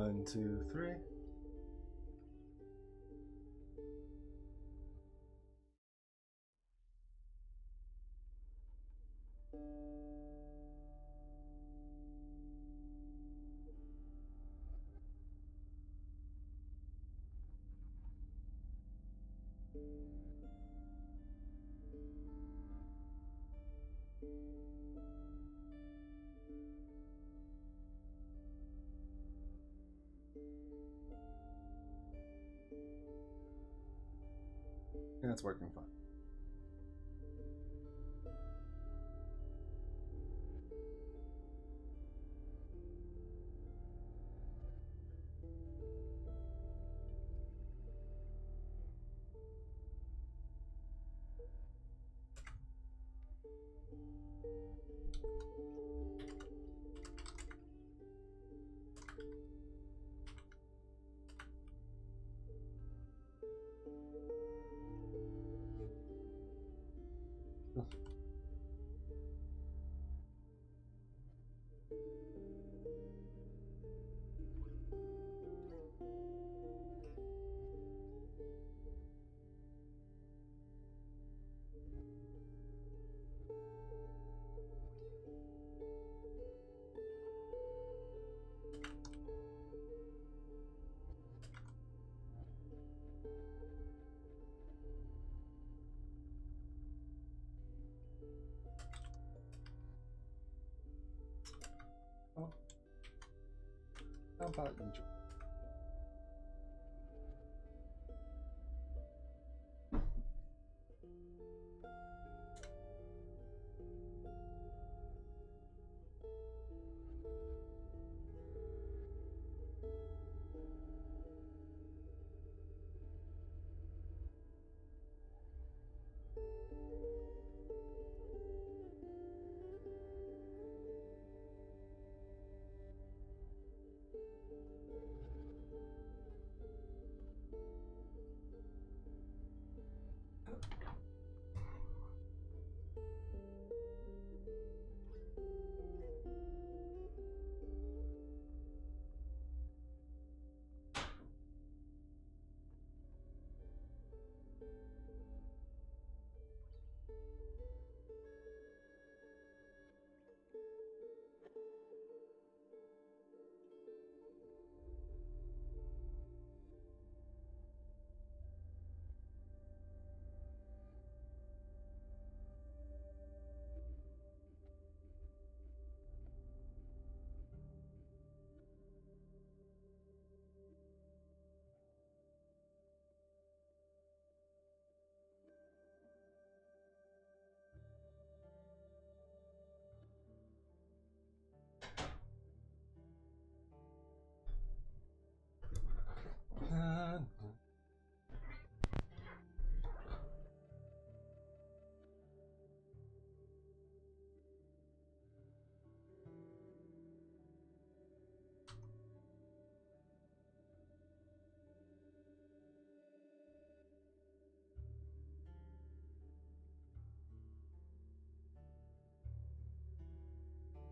1, 2, 3. And it's working fine. Oh. How about you join?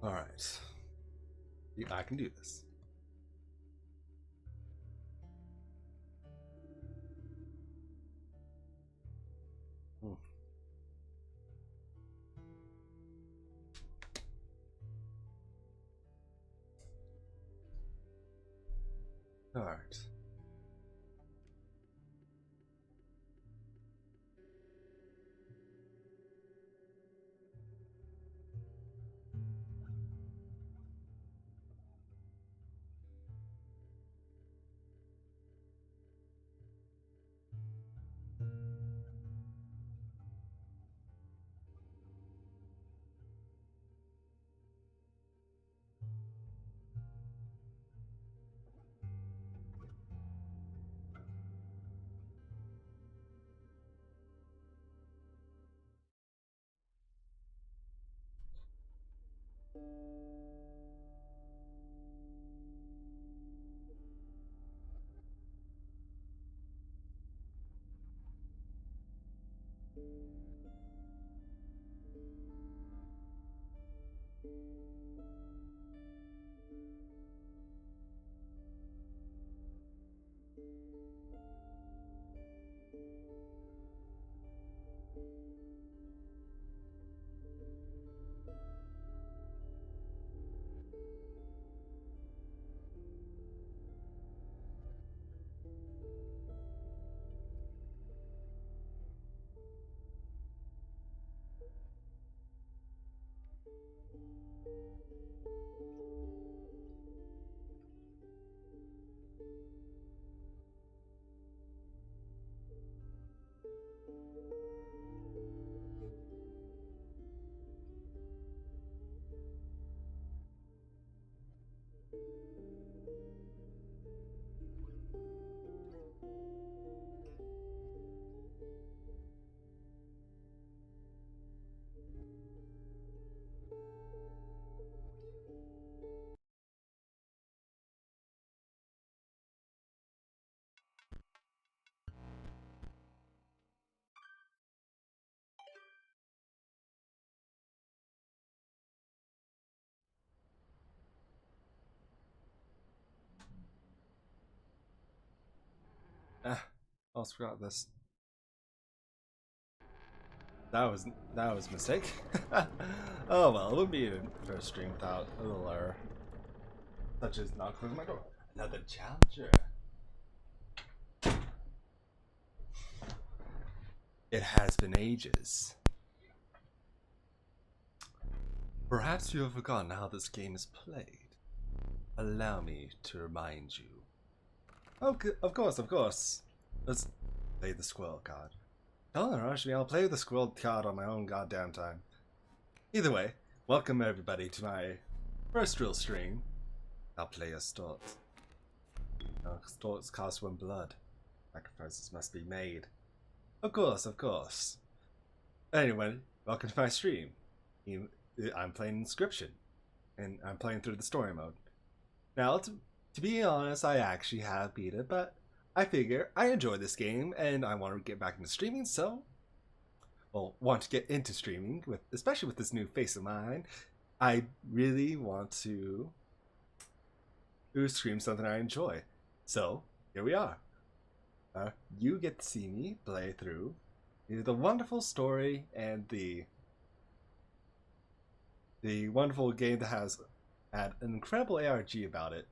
All right. I can do this. All right. Almost forgot this. That was a mistake. Oh well, it wouldn't be a first stream without a little error. Such as not closing my door. Another challenger. It has been ages. Perhaps you have forgotten how this game is played. Allow me to remind you. Okay, of course. Let's play the squirrel card. Don't rush me, I'll play the squirrel card on my own goddamn time. Either way, welcome everybody to my first real stream. I'll play a Stort. Storts cost 1 blood. Sacrifices must be made. Of course. Anyway, welcome to my stream. I'm playing Inscryption, and I'm playing through the story mode. Now, to be honest, I actually have beat it, but I figure I enjoy this game, and I want to get back into streaming, so... Well, want to get into streaming, especially with this new face of mine. I really want to stream something I enjoy. So, here we are. You get to see me play through the wonderful story and the wonderful game that has had an incredible ARG about it.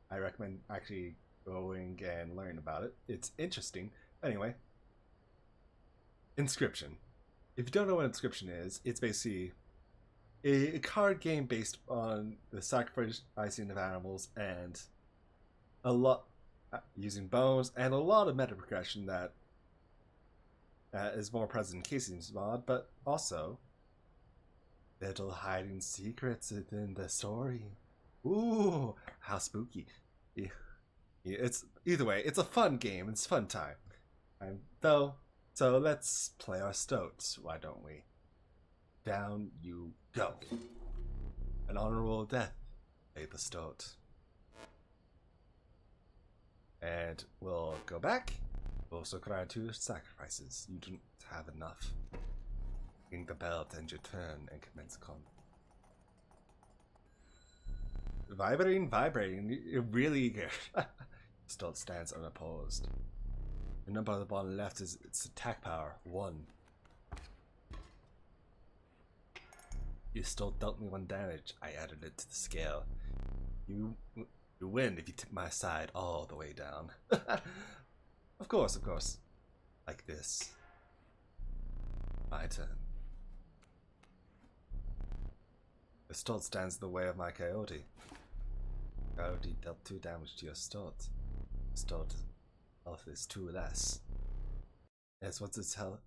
I recommend actually going and learning about it. It's interesting. Anyway, Inscryption. If you don't know what Inscryption is, it's basically a card game based on the sacrificing of animals and a lot using bones and a lot of meta progression that is more present in Casey's mod, but also little hiding secrets within the story. Ooh, how spooky! Yeah, it's either way. It's a fun game. It's a fun time. So let's play our stoats. Why don't we? Down you go. An honorable death. Play the stoat. And we'll go back. We'll also cry 2 sacrifices. You don't have enough. Ring the bell to end your turn and commence combat. Vibrating. Really good. Still stands unopposed. The number on the bottom left is its attack power 1. You still dealt me 1 damage. I added it to the scale. You win if you tip my side all the way down. Of course. Like this. My turn. The Stort stands in the way of my Coyote. Coyote dealt 2 damage to your Stort. Stort health is 2 less. As once its health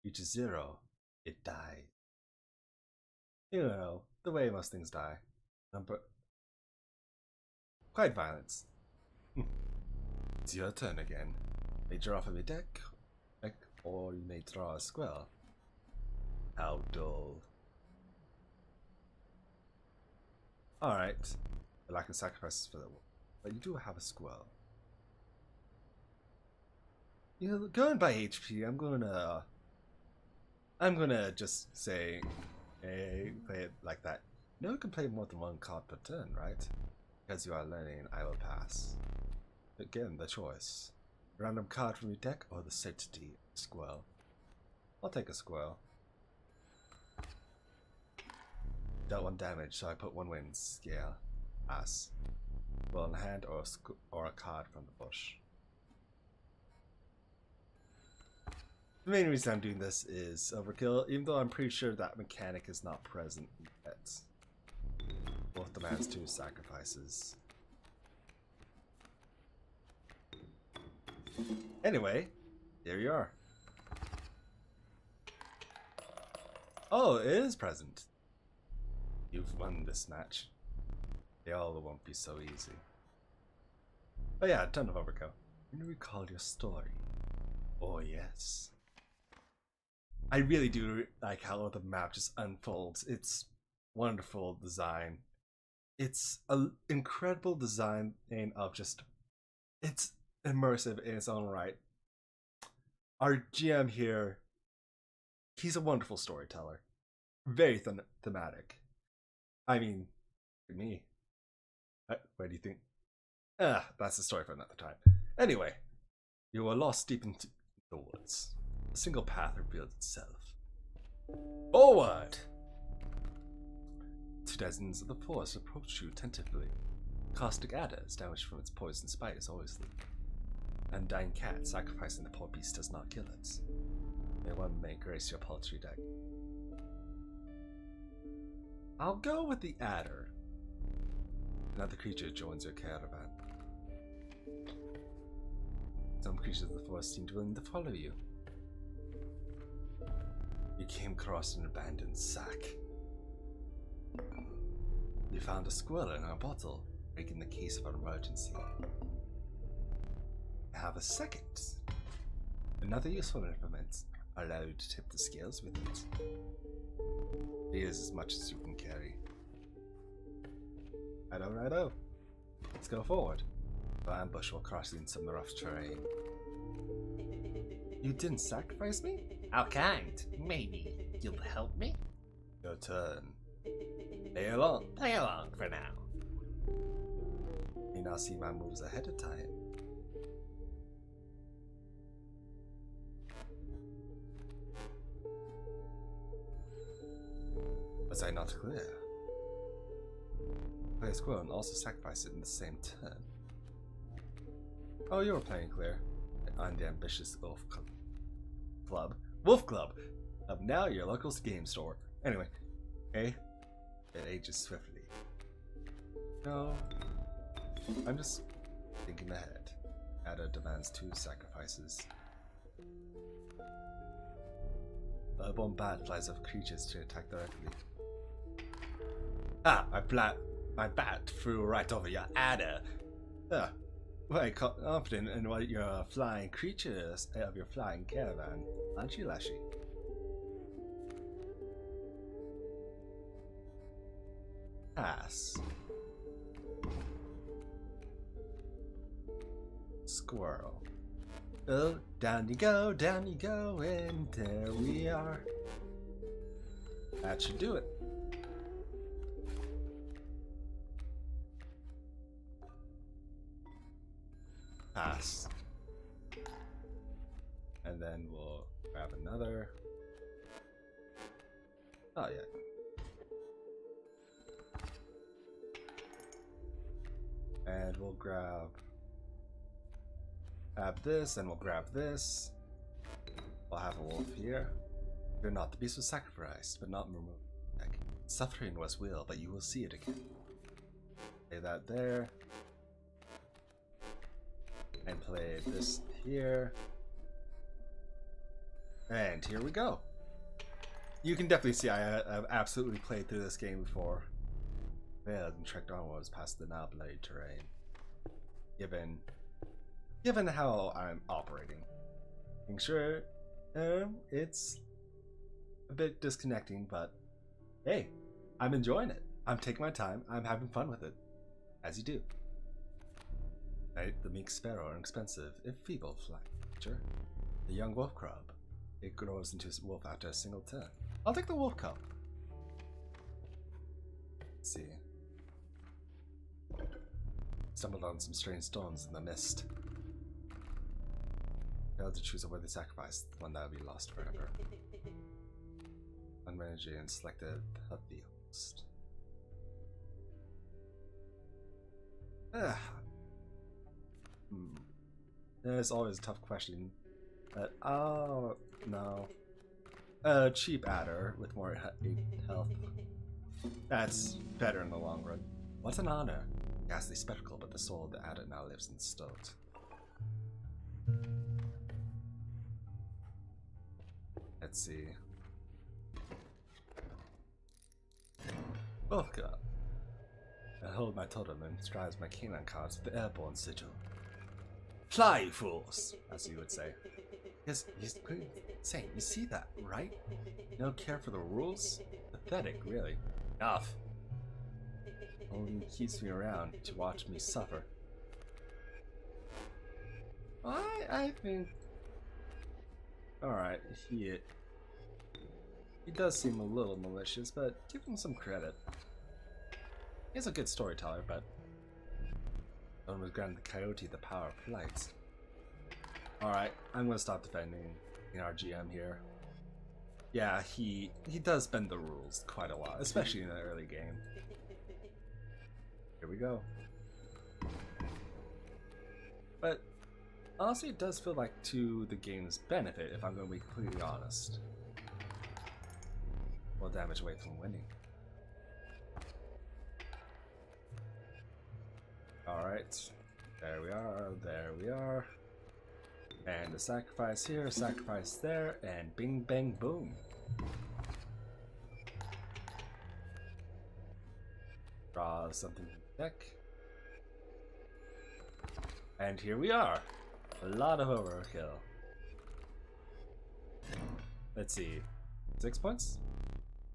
reaches 0, it dies. You know, the way most things die. Quite violent. It's your turn again. You may draw from your deck, or you may draw a squirrel. How dull. Alright. I lack of sacrifices for that one. But you do have a squirrel. You know, going by HP, I'm gonna just say, hey, play it like that. You know, you can play more than 1 card per turn, right? Because you are learning, I will pass. Again, the choice. Random card from your deck or the certainty of a squirrel. I'll take a squirrel. Dealt 1 damage, so I put 1 win scale. Pass. Well in hand or a card from the bush. The main reason I'm doing this is overkill, even though I'm pretty sure that mechanic is not present yet. Both demands 2 sacrifices. Anyway, here you are. Oh, it is present. You've won this match. They all won't be so easy. Oh yeah, a ton of overkill. Can you recall your story? Oh yes. I really do like how the map just unfolds. It's wonderful design. It's an incredible design of just... It's immersive in its own right. Our GM here, he's a wonderful storyteller. Very thematic. I mean, me. What do you think? That's a story for another time. Anyway, You were lost deep into the woods. A single path revealed itself. Forward! 2 dozens of the forest approached you tentatively. Caustic adders, damaged from its poison spiders, always leave. Undying cat, sacrificing the poor beast does not kill it. May one may grace your paltry deck. I'll go with the adder. Another creature joins your caravan. Some creatures of the forest seemed willing to follow you. You came across an abandoned sack. You found a squirrel in a bottle, making the case of an emergency. I have a second. Another useful implement, allowed to tip the scales with it. It is as much as you can carry. Righto. Let's go forward. The ambush while crossing some rough terrain. You didn't sacrifice me? How kind. Maybe you'll help me? Your turn. Play along. Play along for now. You now see my moves ahead of time. Was I not clear? Play a squirrel and also sacrifice it in the same turn. Oh, you were playing clear. I'm the ambitious Wolf Club. Wolf Club! Of now your local game store. Anyway, okay? It ages swiftly. No. I'm just thinking ahead. Ada demands 2 sacrifices. A bombard flies of creatures to attack directly. Ah, my bat flew right over your adder. Very confident in what your flying creatures of your flying caravan, aren't you, Lashy? Pass. Squirrel. Oh, down you go, and there we are. That should do it. Pass. And then we'll grab another. Oh, yeah. And we'll grab this, and we'll grab this. We'll have a wolf here. Fear not, the beast was sacrificed, but not removed. Suffering was will, but you will see it again. Lay that there. And play this here. And here we go. You can definitely see I have absolutely played through this game before. Failed and trekked onwards past the now bloody terrain. Given how I'm operating. I'm sure it's a bit disconnecting, but hey, I'm enjoying it. I'm taking my time. I'm having fun with it. As you do. Right? The meek sparrow are expensive, if feeble flying creature. The young wolf cub. It grows into a wolf after a single turn. I'll take the wolf cub. Let's see. Stumbled on some strange stones in the mist. Failed to choose a worthy sacrifice, the one that would be lost forever. Unmanaged and selected the host. It's always a tough question. But, oh, no. Cheap adder with more health. That's better in the long run. What an honor. Ghastly spectacle, but the soul of the adder now lives in stoat. Let's see. Welcome. I hold my totem and strives my canine cards with the airborne sigil. Fly, you fools, as you would say. Yes, he's pretty insane. You see that, right? No care for the rules? Pathetic, really. Enough. Only keeps me around to watch me suffer. I think... Alright, he does seem a little malicious, but give him some credit. He's a good storyteller, but... No one was granted the coyote the power of flight. Alright, I'm gonna stop defending our GM here. Yeah, he does bend the rules quite a lot, especially in the early game. Here we go. But honestly, it does feel like to the game's benefit, if I'm going to be completely honest. Well, damage away from winning. Alright, there we are, there we are. And a sacrifice here, a sacrifice there, and bing bang boom. Draw something from the deck. And here we are. A lot of overkill. Let's see. 6 points?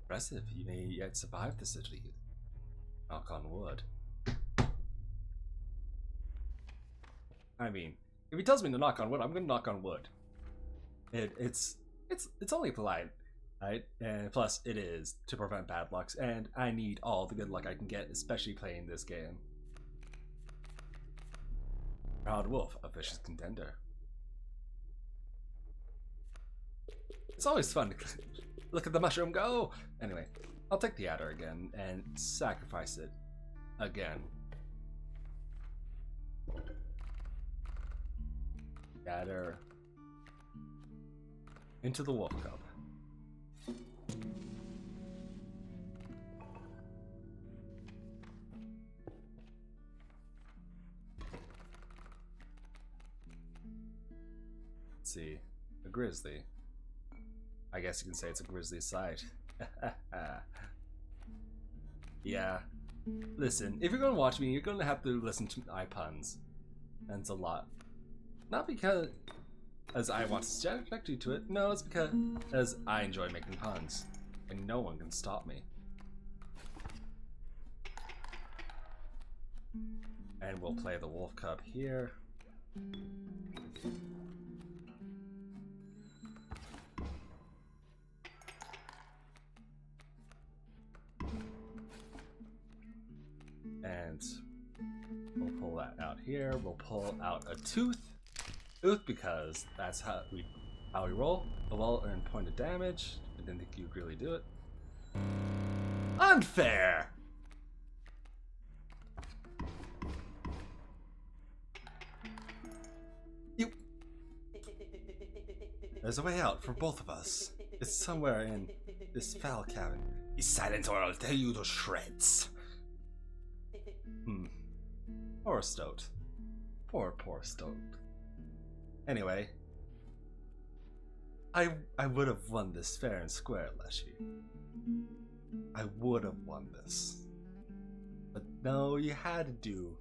Impressive. You may yet survive this lead. Knock on wood. I mean, if he tells me to knock on wood, I'm gonna knock on wood. It's only polite, right? And plus, it is to prevent bad lucks, and I need all the good luck I can get, especially playing this game. Proud Wolf, a vicious contender. It's always fun to look at the mushroom go! Anyway, I'll take the adder again and sacrifice it again. Adder into the wolf cub. Let's see, a grizzly. I guess you can say it's a grizzly sight. Yeah. Listen, if you're gonna watch me, you're gonna have to listen to my puns. And it's a lot. Not because as I want to subject you to it, no, it's because as I enjoy making puns. And no one can stop me. And we'll play the wolf cub here. And we'll pull that out here. We'll pull out a tooth. Tooth because that's how we roll. A well-earned point of damage. I didn't think you'd really do it. Unfair! You. There's a way out for both of us. It's somewhere in this foul cabin. Be silent or I'll tear you to shreds. Poor Stoat. Poor Stoat. Anyway, I would have won this fair and square, Leshy. I would have won this. But no, you had to do,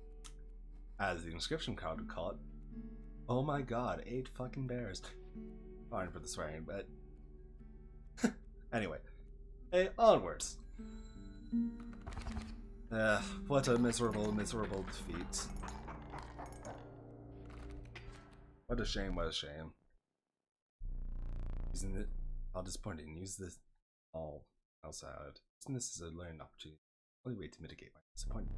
as the Inscryption crowd would call it, oh my god, 8 fucking bears. Fine for the swearing, but anyway, hey, onwards. What a miserable, miserable defeat. What a shame, what a shame. Isn't it all disappointing? Use this all outside. Isn't this as a learning opportunity? Only way to mitigate my disappointment.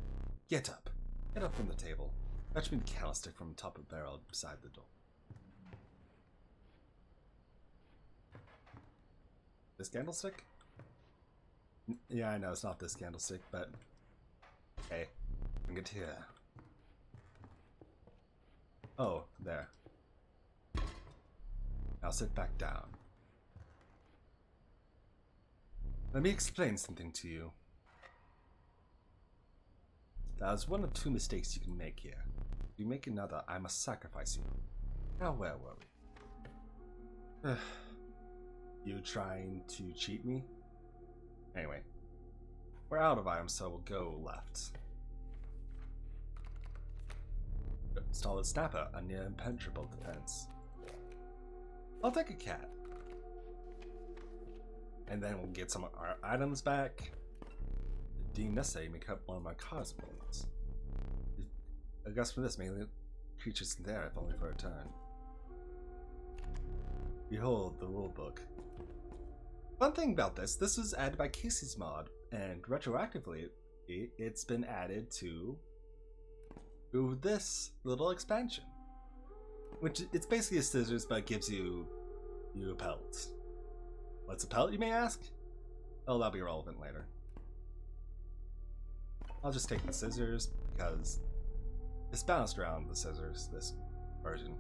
Get up. Get up from the table. Fetch me the candlestick from the top of the barrel beside the door. This candlestick? Yeah, I know it's not this candlestick, but hey, bring it here. Oh, there. Now sit back down. Let me explain something to you. There's one of 2 mistakes you can make here. If you make another, I must sacrifice you. Now where were we? You trying to cheat me? Anyway, we're out of items, so we'll go left. Stolid Snapper, a near impenetrable defense. I'll take a cat. And then we'll get some of our items back. If deemed necessary, make up one of my cards opponents. I guess for this, mainly creatures in there, if only for a turn. Behold the rulebook. Fun thing about this was added by Casey's mod, and retroactively, it's been added to this little expansion. which it's basically a scissors, but it gives you a pelt. What's a pelt, you may ask? Oh, that'll be relevant later. I'll just take the scissors because it's balanced around the scissors, this version.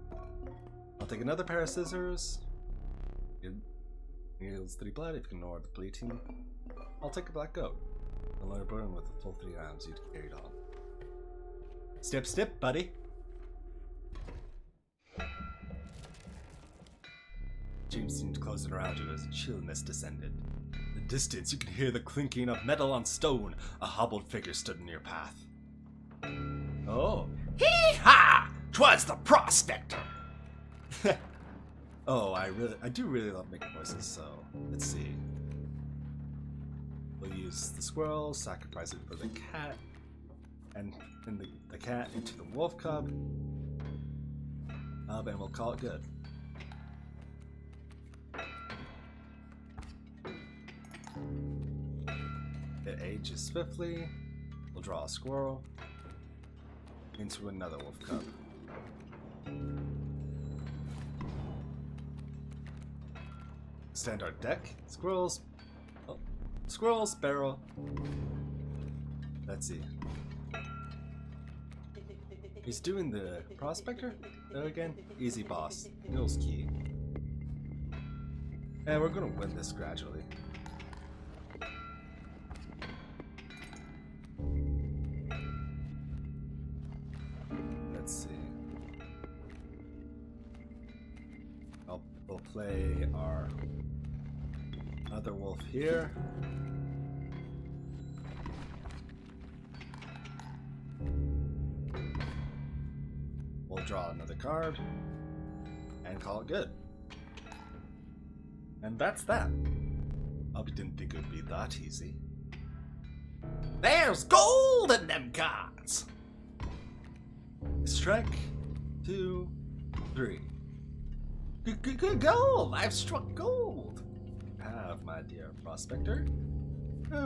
I'll take another pair of scissors. Heals 3 blood if you can ignore the bleeding. I'll take a black goat. A lower burn with the full 3 items you'd carried on. Step, step, buddy. James seemed closing around you as a chillness descended. In the distance, you could hear the clinking of metal on stone. A hobbled figure stood in your path. Oh. Hee-ha! 'Twas the prospector! Oh, I do really love making voices, so let's see. We'll use the squirrel, sacrifice it for the cat, and the cat into the wolf cub. And we'll call it good. It ages swiftly. We'll draw a squirrel into another wolf cub. Standard deck. Squirrels. Oh, squirrel, sparrow. Let's see. He's doing the prospector again. Easy boss. Mills key. And we're gonna win this gradually. Let's see. We'll play our other wolf here. We'll draw another card and call it good. And that's that. I didn't think it would be that easy. There's gold in them cards! Strike 2, 3. Good gold! I've struck gold! You have, my dear prospector.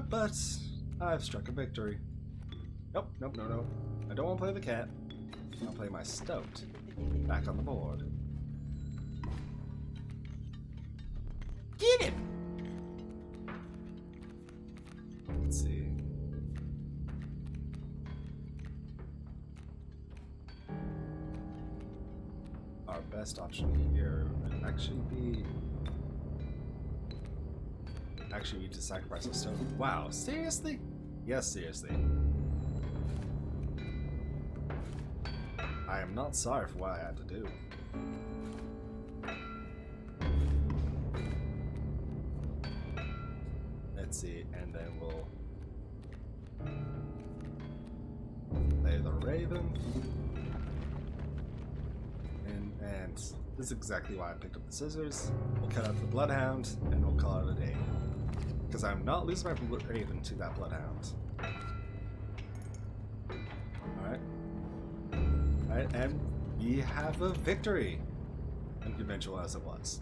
But I've struck a victory. Nope, nope, no. I don't want to play the cat. I'll play my stoat. Back on the board. Get him! Let's see. Our best option here would actually be... Actually, we need to sacrifice a stone. Wow, seriously? Yes, seriously. I am not sorry for what I had to do. Let's see, and then we'll play the Raven. And this is exactly why I picked up the scissors. We'll cut out the Bloodhound, and we'll call it a day. Because I'm not losing my Raven to that Bloodhound. Alright. Alright, and we have a victory! Unconventional as it was.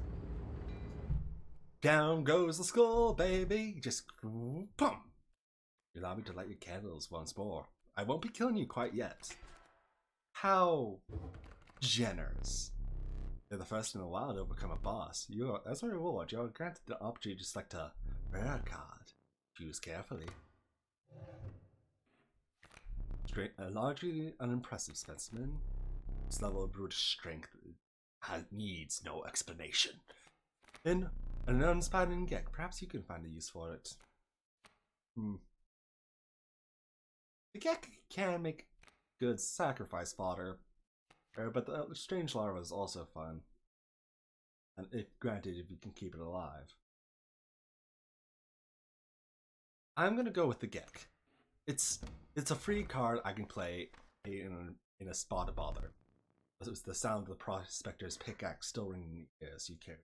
Down goes the skull, baby! Just boom! You allow me to light your candles once more. I won't be killing you quite yet. How generous. You're the first in a while to overcome a boss. That's a reward. You're granted the opportunity to select a rare card. Choose carefully. A largely unimpressive specimen. This level of brute strength needs no explanation. Then, an uninspiring Gek. Perhaps you can find a use for it. The Gek can make good sacrifice fodder. But the strange larva is also fun. And granted, if you can keep it alive. I'm gonna go with the Gek. It's a free card I can play in a spot of bother. It's the sound of the prospector's pickaxe still ringing in your ears. You care.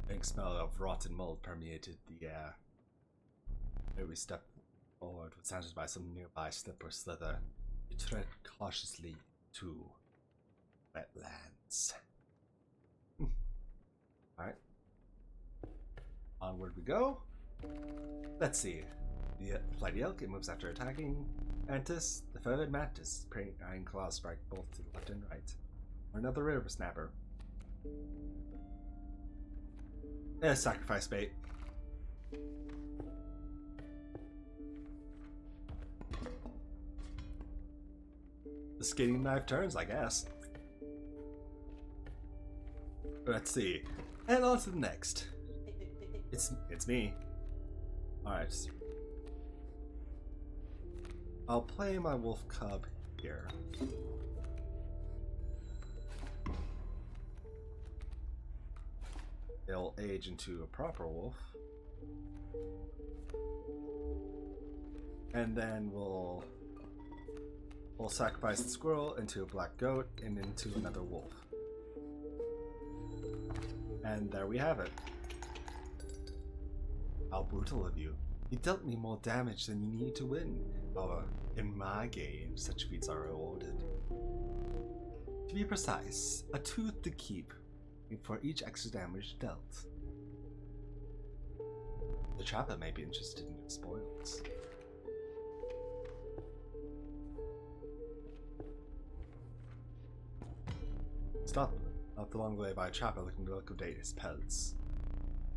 The smell of rotten mold permeated the air. We step forward, surrounded by some nearby slip or slither. You tread cautiously to wetlands. Alright. Onward we go. Let's see. The flighty elk, it moves after attacking. Mantis, the feathered mantis, praying iron claws strike both to the left and right. Or another river snapper. Sacrifice bait. The skinning knife turns, I guess. Let's see. And on to the next. It's me. Alright. I'll play my wolf cub here. It'll age into a proper wolf. And then we'll sacrifice the squirrel into a black goat and into another wolf. And there we have it. How brutal of you. You dealt me more damage than you need to win. However, in my game, such feats are rewarded. To be precise, a tooth to keep for each extra damage dealt. The trapper may be interested in your spoils. Stop not the long way by a trapper looking to liquidate his pelts.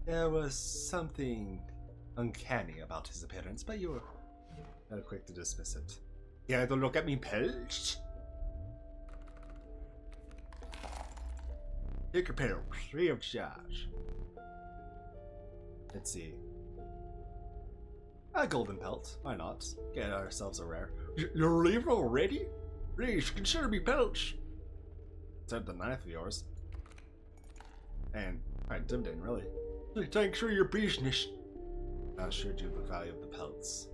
There was something uncanny about his appearance, but you were quick to dismiss it. You had to look at me pelts? Take your pelts, free of charge. Let's see. A golden pelt, why not? Get ourselves a rare. You're leaving already? Please, consider me pelts. Except the knife of yours. And quite intimidating, really. Thanks for your business. I assured you the value of the pelts.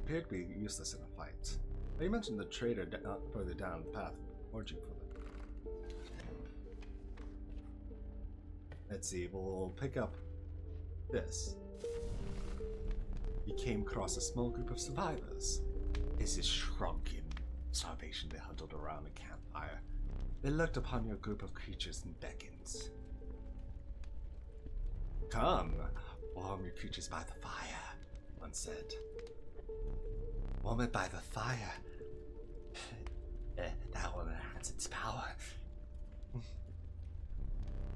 Appeared to be useless in a fight. But you mentioned the trader further down the path foraging for them. Let's see, we'll pick up this. You came across a small group of survivors. This is shrunken starvation they huddled around a campfire. They looked upon your group of creatures and beckoned. Come, warm your creatures by the fire, one said. Warm it by the fire. That will enhance its power.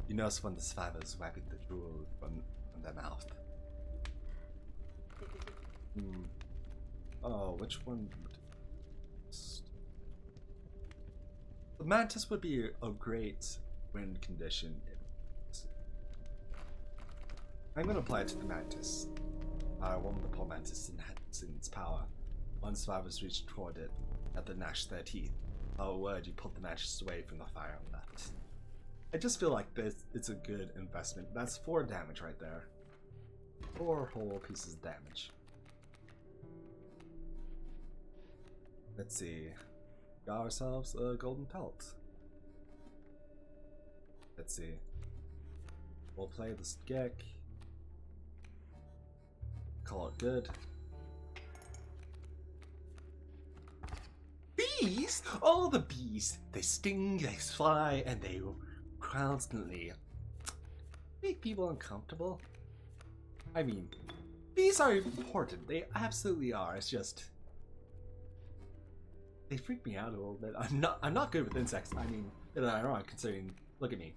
You notice when the survivors wiping the drool from their mouth. Oh, which one? The mantis would be a great wind condition. I'm going to apply it to the mantis. One of the poor mantis enhancing its power. One survivors reached toward it, at the gnashed their teeth. Oh, word, you pulled the mantis away from the fire and left. I just feel like it's a good investment. That's 4 damage right there. 4 whole pieces of damage. Let's see. Got ourselves a golden pelt. Let's see. We'll play the skek. Call it good. Bees? All the bees. They sting, they fly, and they constantly make people uncomfortable. I mean, bees are important. They absolutely are. It's just they freak me out a little bit. I'm not good with insects. I mean, it's ironic considering, look at me.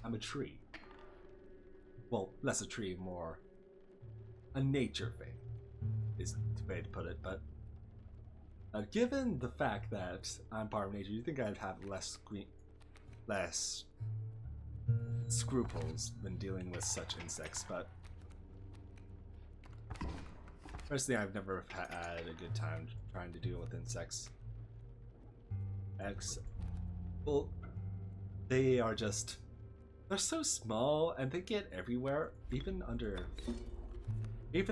I'm a tree. Well, less a tree, more a nature thing is the way to put it, but given the fact that I'm part of nature, you think I'd have less scruples when dealing with such insects, but personally I've never had a good time trying to deal with insects. Well, they're so small and they get everywhere, even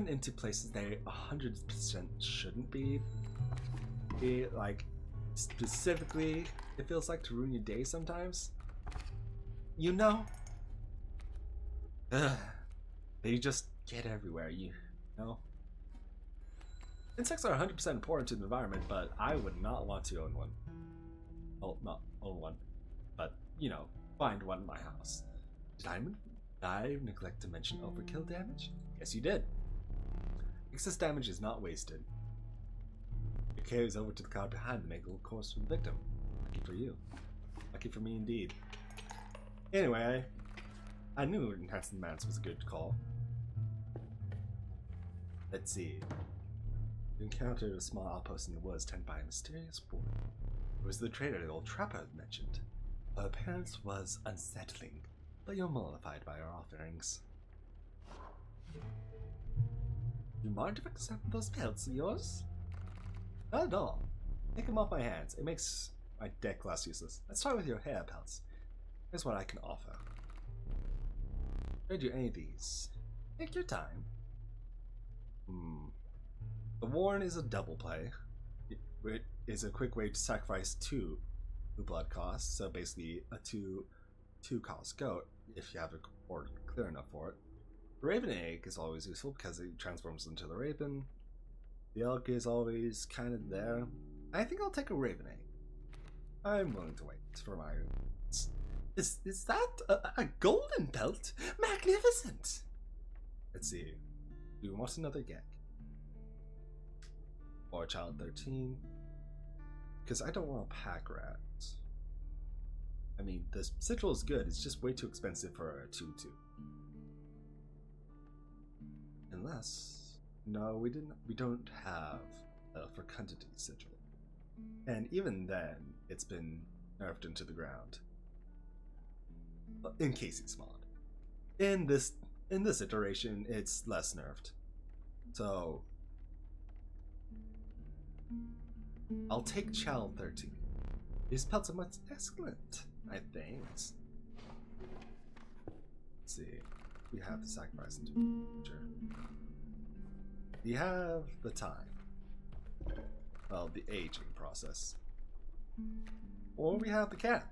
into places they 100% shouldn't be. Like, specifically, it feels like to ruin your day sometimes. You know? They just get everywhere, you know? Insects are 100% important to the environment, but I would not want to own one. Well, not own one, but, you know, find one in my house. Did I neglect to mention overkill damage? Yes, you did. Excess damage is not wasted. It carries over to the card behind to make a little course for the victim. Lucky for you. Lucky for me indeed. Anyway, I knew enhancing the mance was a good call. Let's see. You encountered a small outpost in the woods tended by a mysterious boy. It was the trader the old trapper had mentioned. Her appearance was unsettling, but you're mollified by her offerings. You mind if I accept those pelts of yours? Not at all. Take them off my hands. It makes my deck less useless. Let's start with your hair pelts. Here's what I can offer. Trade you any of these. Take your time. The Warren is a double play. It is a quick way to sacrifice 2 blood costs, so basically a 2 cost goat if you have a board clear enough for it. The Raven Egg is always useful because it transforms into the Raven. The Elk is always kind of there. I think I'll take a Raven Egg. I'm willing to wait for my... Is that a golden belt? Magnificent! Let's see. Do you want another gag? Or a child 13? Because I don't want a pack rat. I mean, the sigil is good, it's just way too expensive for a 2-2. Unless... No, we don't have a fecundity sigil. And even then, it's been nerfed into the ground. In Casey's mod. In this iteration, it's less nerfed. So I'll take Child 13. These pelts are much excellent, I think. Let's see. We have the sacrifice into the future. We have the time. Well, the aging process. Or we have the cat.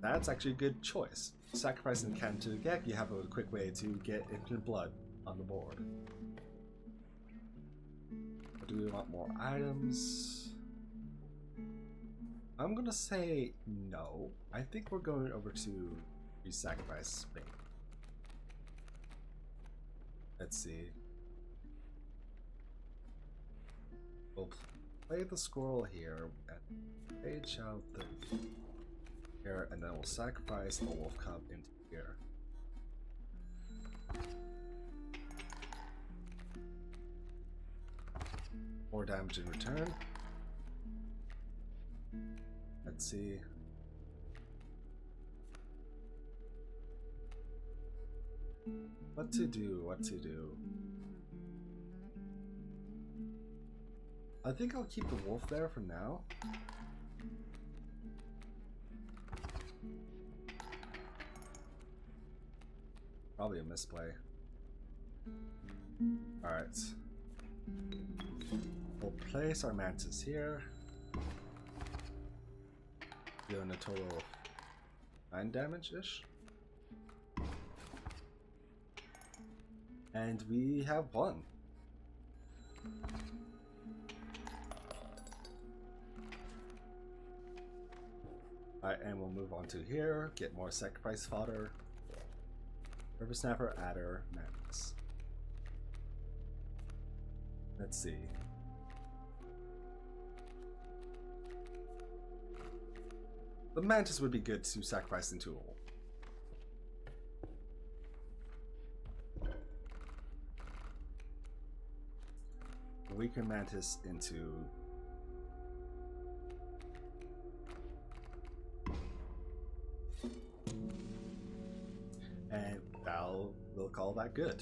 That's actually a good choice. Sacrificing the cat to the Gek, you have a quick way to get infinite blood on the board. Or do we want more items? I'm gonna say no. I think we're going over to re-sacrifice Spain. Let's see. We'll play the squirrel here at a child 30 here, and then we'll sacrifice the wolf cub into here. More damage in return. Let's see. What to do, what to do. I think I'll keep the wolf there for now. Probably a misplay. Alright. We'll place our mantis here. Doing a total of 9 damage-ish. And we have won. Alright, and we'll move on to here, get more sacrifice fodder. River Snapper, Adder, Mantis. Let's see. The Mantis would be good to sacrifice into a wolf. Weaker Mantis into... And we'll call that good.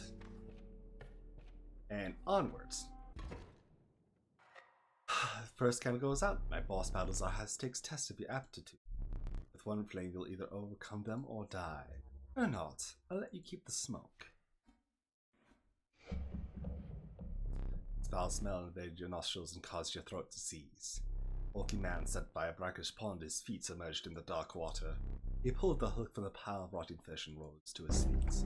And onwards. First count goes out. My boss battles are high-stakes tests of your aptitude. With one flame, you'll either overcome them or die. Or not. I'll let you keep the smoke. Its foul smell invaded your nostrils and caused your throat to seize. Bulky man sat by a brackish pond, his feet submerged in the dark water. He pulled the hook from the pile of rotting fish and rose to his feet.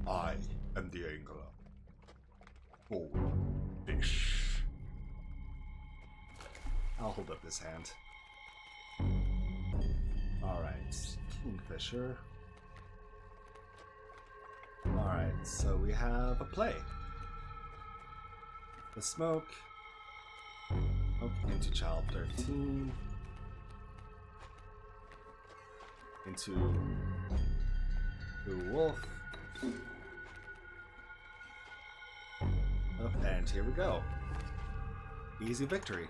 I am the angler. Oh, fish. I'll hold up this hand. Alright, Kingfisher. Alright, so we have a play. The smoke. Into child 13. Into the wolf. Oh, and here we go. Easy victory.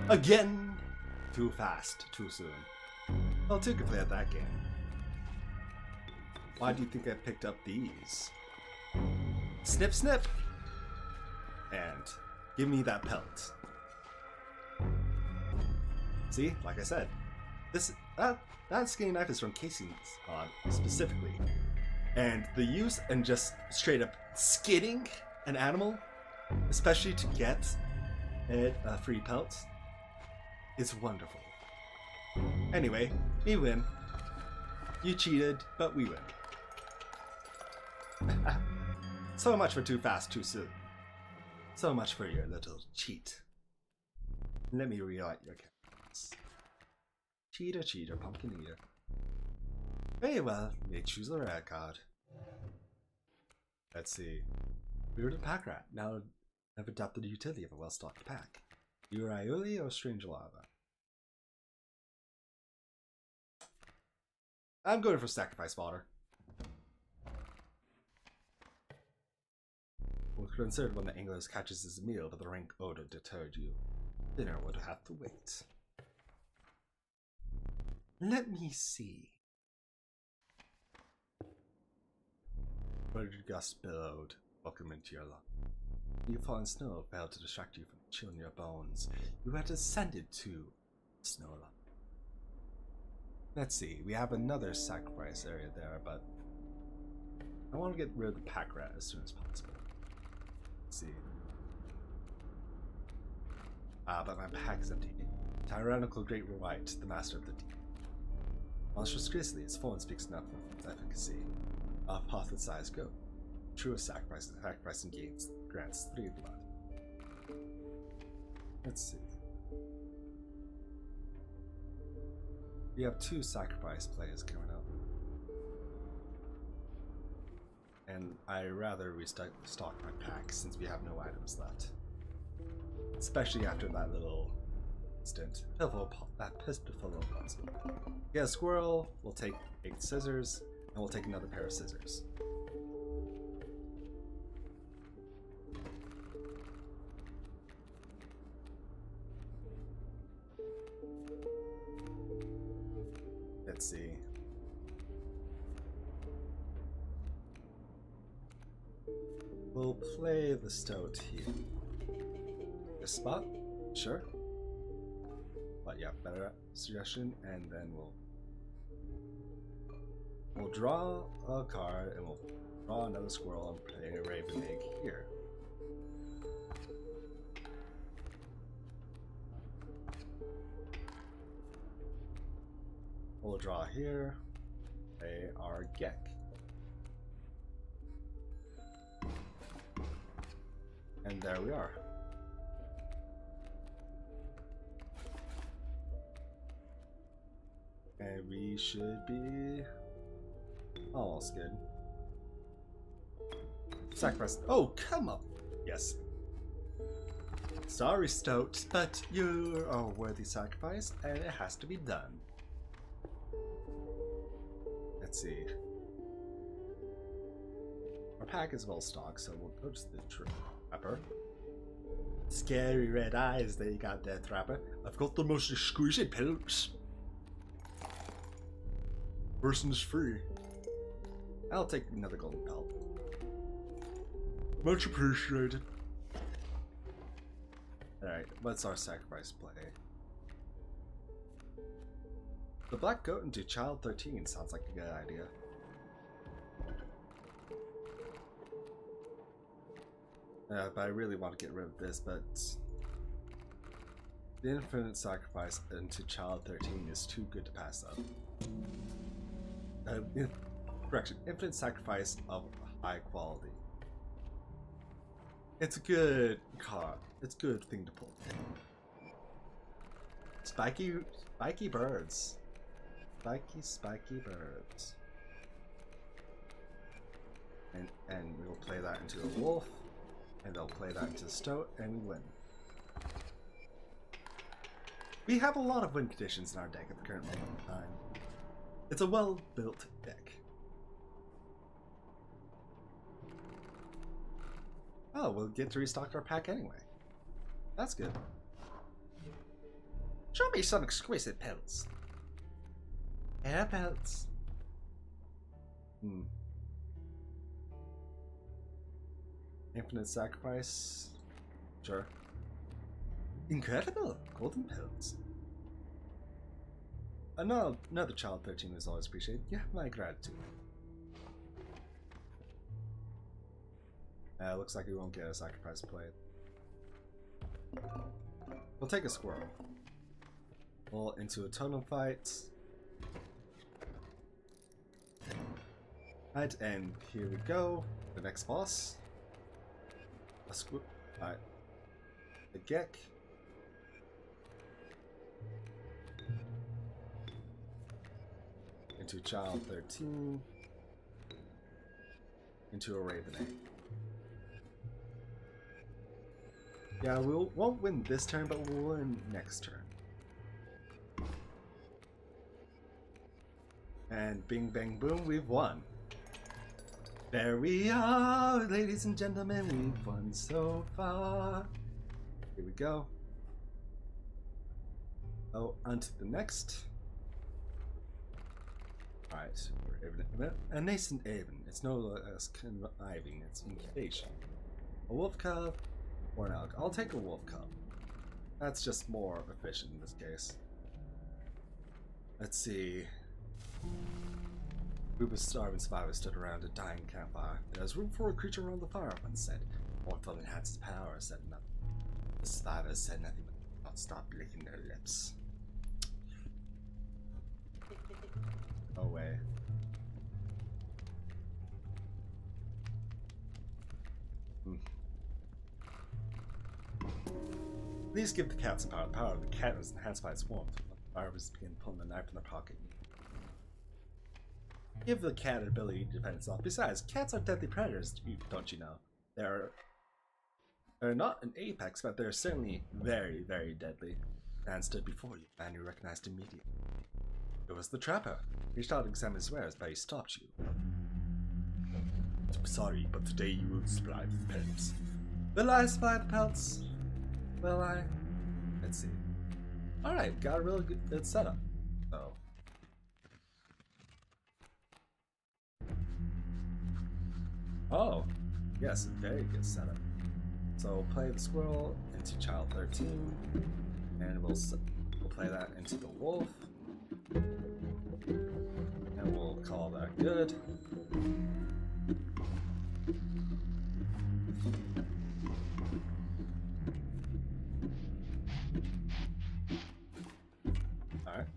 Again! Too fast, too soon. Well, two could play at that game. Why do you think I picked up these? Snip, snip! And give me that pelt. See, like I said, that skinny knife is from Casey's specifically. And the use and just straight up skidding an animal, especially to get it a free pelt, is wonderful. Anyway, we win. You cheated, but we win. So much for too fast, too soon. So much for your little cheat. Let me rewrite your characters. Cheater, cheater, pumpkin eater. Very well, you may choose a rare card. Let's see. We were the pack rat. Now have adopted the utility of a well-stocked pack. You are Aioli or Strange Lava? I'm going for sacrifice fodder. We're concerned when the angler catches his meal, but the rank odor deterred you. Dinner would have to wait. Let me see. Brother Gust billowed. Welcome into your luck. You fallen snow failed to distract you from the chill in your bones. You had descended to snow luck. Let's see, we have another sacrifice area there, but I want to get rid of the pack rat as soon as possible. Let's see. But my pack is empty. Tyrannical Great White, the master of the deep. Monstrous Grizzly, its form speaks enough of its efficacy. A hypothesized goat. Truest sacrifice, the sacrificing gains grants 3 blood. Let's see. We have 2 sacrifice plays coming up. And I rather restock my pack since we have no items left. Especially after that little stint. That pitiful little pause. Yeah, squirrel, we'll take 8 scissors, and we'll take another pair of scissors. Let's see. We'll play the stoat here. This spot? Sure. But yeah, better suggestion, and then we'll draw a card and we'll draw another squirrel and play a raven egg here. We'll draw here, play our Gek. And there we are. And we should be almost good. Sacrifice. Oh, come up. Yes. Sorry, Stoat, but you're a worthy sacrifice, and it has to be done. Let's see. Our pack is well stocked, so we'll go to the trapper. Scary red eyes that you got there, trapper. I've got the most exquisite pelts. Person is free. I'll take another golden pelt. Much appreciated. Alright, what's our sacrifice play? The black goat into child 13 sounds like a good idea. But I really want to get rid of this, but the infinite sacrifice into child 13 is too good to pass up. Correction, infinite sacrifice of high quality. It's a good card. It's a good thing to pull. Spiky birds. Spiky, spiky birds. And we'll play that into a wolf, and they'll play that into the stoat, and we win. We have a lot of win conditions in our deck at the current moment in time. It's a well-built deck. Oh, we'll get to restock our pack anyway. That's good. Show me some exquisite pelts. Hair pelts. Infinite sacrifice. Sure. Incredible! Golden pelts. Another child 13 is always appreciated. Yeah, my gratitude. Looks like we won't get a sacrifice played. We'll take a squirrel. We'll into a totem fight. Right, and here we go. The next boss. A squirrel. Alright. The Gek. Into child 13. Into a Raven 8. Yeah, we won't win this turn, but we'll win next turn. And bing bang boom, we've won. There we are, ladies and gentlemen, we've won so far. Here we go. Oh, on to the next. Alright, a nascent Aven. It's no less conniving, it's incubation. A wolf cub or an elk. I'll take a wolf cub. That's just more efficient in this case. Let's see. A group of starving survivors stood around a dying campfire. There was room for a creature around the fire, one said. Warmth will enhance its power, said another. The survivors said nothing but not stop licking their lips. No way. Please give the cat some power. The power of the cat was enhanced by its warmth. The survivors began pulling the knife from their pocket. Give the cat an ability to defend itself. Besides, cats are deadly predators, don't you know? They're not an apex, but they're certainly very, very deadly. Man stood before you, and you recognized immediately. It was the trapper. He reached out to examine his wares, but he stopped you. Sorry, but today you will supply the pelts. Will I supply the pelts? Will I? Let's see. Alright, got a really good setup. So. Oh, yes, very good setup. So play the squirrel into child 13, and we'll play that into the wolf, and we'll call that good. All right.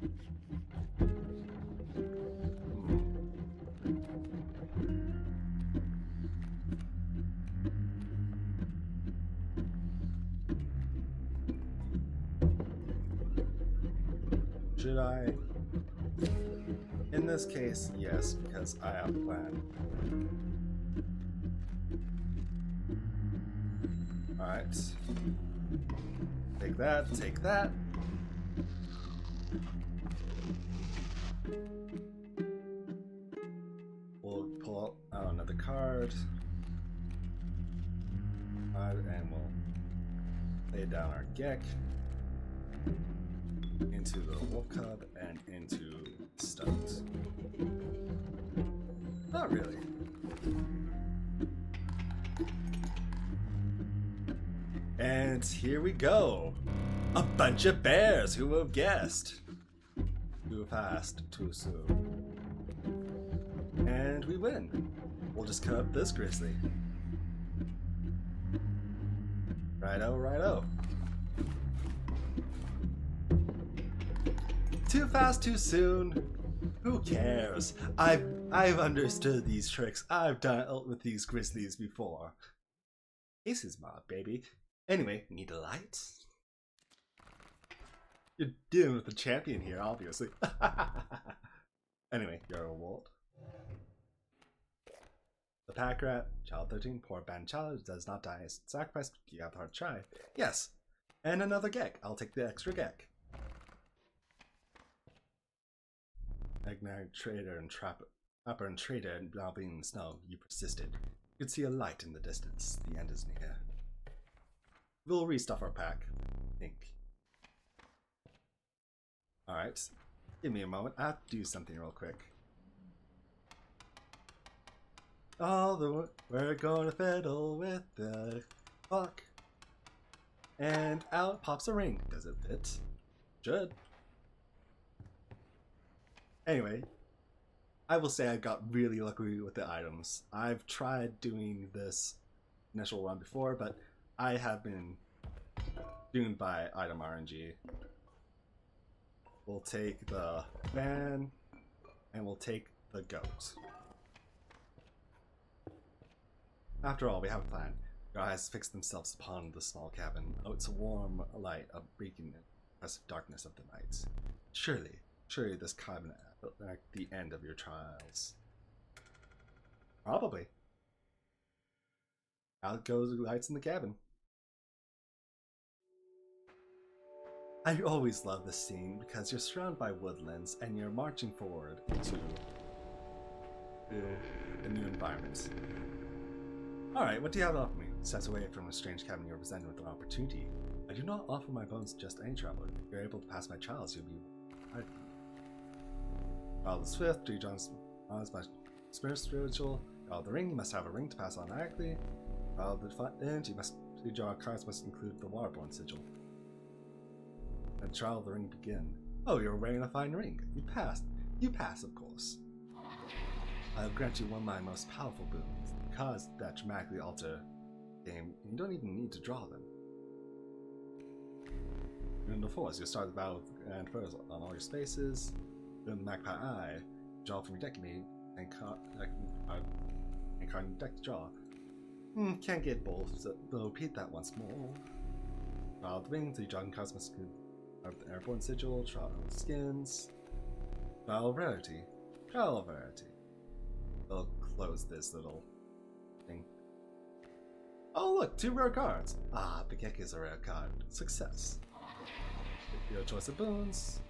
Should I? In this case, yes, because I have a plan. Alright. Take that, take that. We'll pull out another card. And we'll lay down our Gek. Into the wolf cub and into studs. Not really. And here we go. A bunch of bears. Who would have guessed? Too fast, too soon. And we win. We'll just cut up this grizzly. Righto, righto. Too fast, too soon. Who cares? I've understood these tricks. I've dealt with these grizzlies before. Aces mob, baby. Anyway, need a light? You're dealing with the champion here, obviously. Anyway, your reward. The pack rat, child 13, poor banned child does not die. Sacrifice, you have the hard try. Yes! And another Gek. I'll take the extra Gek. Agnar trader and trapper and trader now being in the snow. You persisted. You could see a light in the distance. The end is near. We'll restuff our pack, I think. Alright. Give me a moment. I have to do something real quick. We're gonna fiddle with the clock. And out pops a ring. Does it fit? Should. Anyway, I will say I got really lucky with the items. I've tried doing this initial run before, but I have been doomed by item RNG. We'll take the van, and we'll take the goat. After all, we have a plan. Your eyes fix themselves upon the small cabin. Oh, it's a warm light, a breaking oppressive darkness of the night. Surely this cabin at the end of your trials. Probably. Out goes the lights in the cabin. I always love this scene because you're surrounded by woodlands and you're marching forward into a new environment. Alright, what do you have to offer me? Steps away from a strange cabin, you're presented with an opportunity. I do not offer my bones to just any traveler. If you're able to pass my trials, you'll be rewarded. While the Swift, 3 John's my spiritual. While the ring, you must have a ring to pass automatically. While the end, you must 3 draw cards must include the Waterborne sigil. And trial of the ring begin. Oh, you're wearing a fine ring. You passed. You pass, of course. I'll grant you one of my most powerful boons. Cards that dramatically alter the game, and you don't even need to draw them. In the force, you start the battle with Grand Furs on all your spaces. Then the Magpie Eye, draw from your deck and card deck to draw. Can't get both, so we'll repeat that once more. Trial of the Ring, 3 drawing cards must include the Airborne Sigil, Trial of Skins, Trial of Rarity, Trial of Rarity. We'll close this little thing. Oh look, 2 rare cards! Ah, Begek is a rare card. Success. Your choice of boons.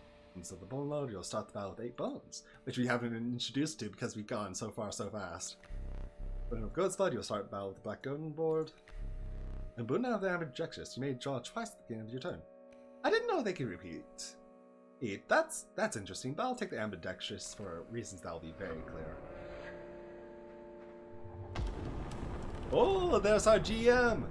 So the bone load, you'll start the battle with 8 bones, which we haven't been introduced to because we've gone so far so fast. Boon of Goat's Blood, you'll start the battle with the Black Golden board. And Boon of the Ambidextrous, you may draw twice at the beginning of your turn. I didn't know they could repeat. That's interesting, but I'll take the Ambidextrous for reasons that will be very clear. Oh, there's our GM!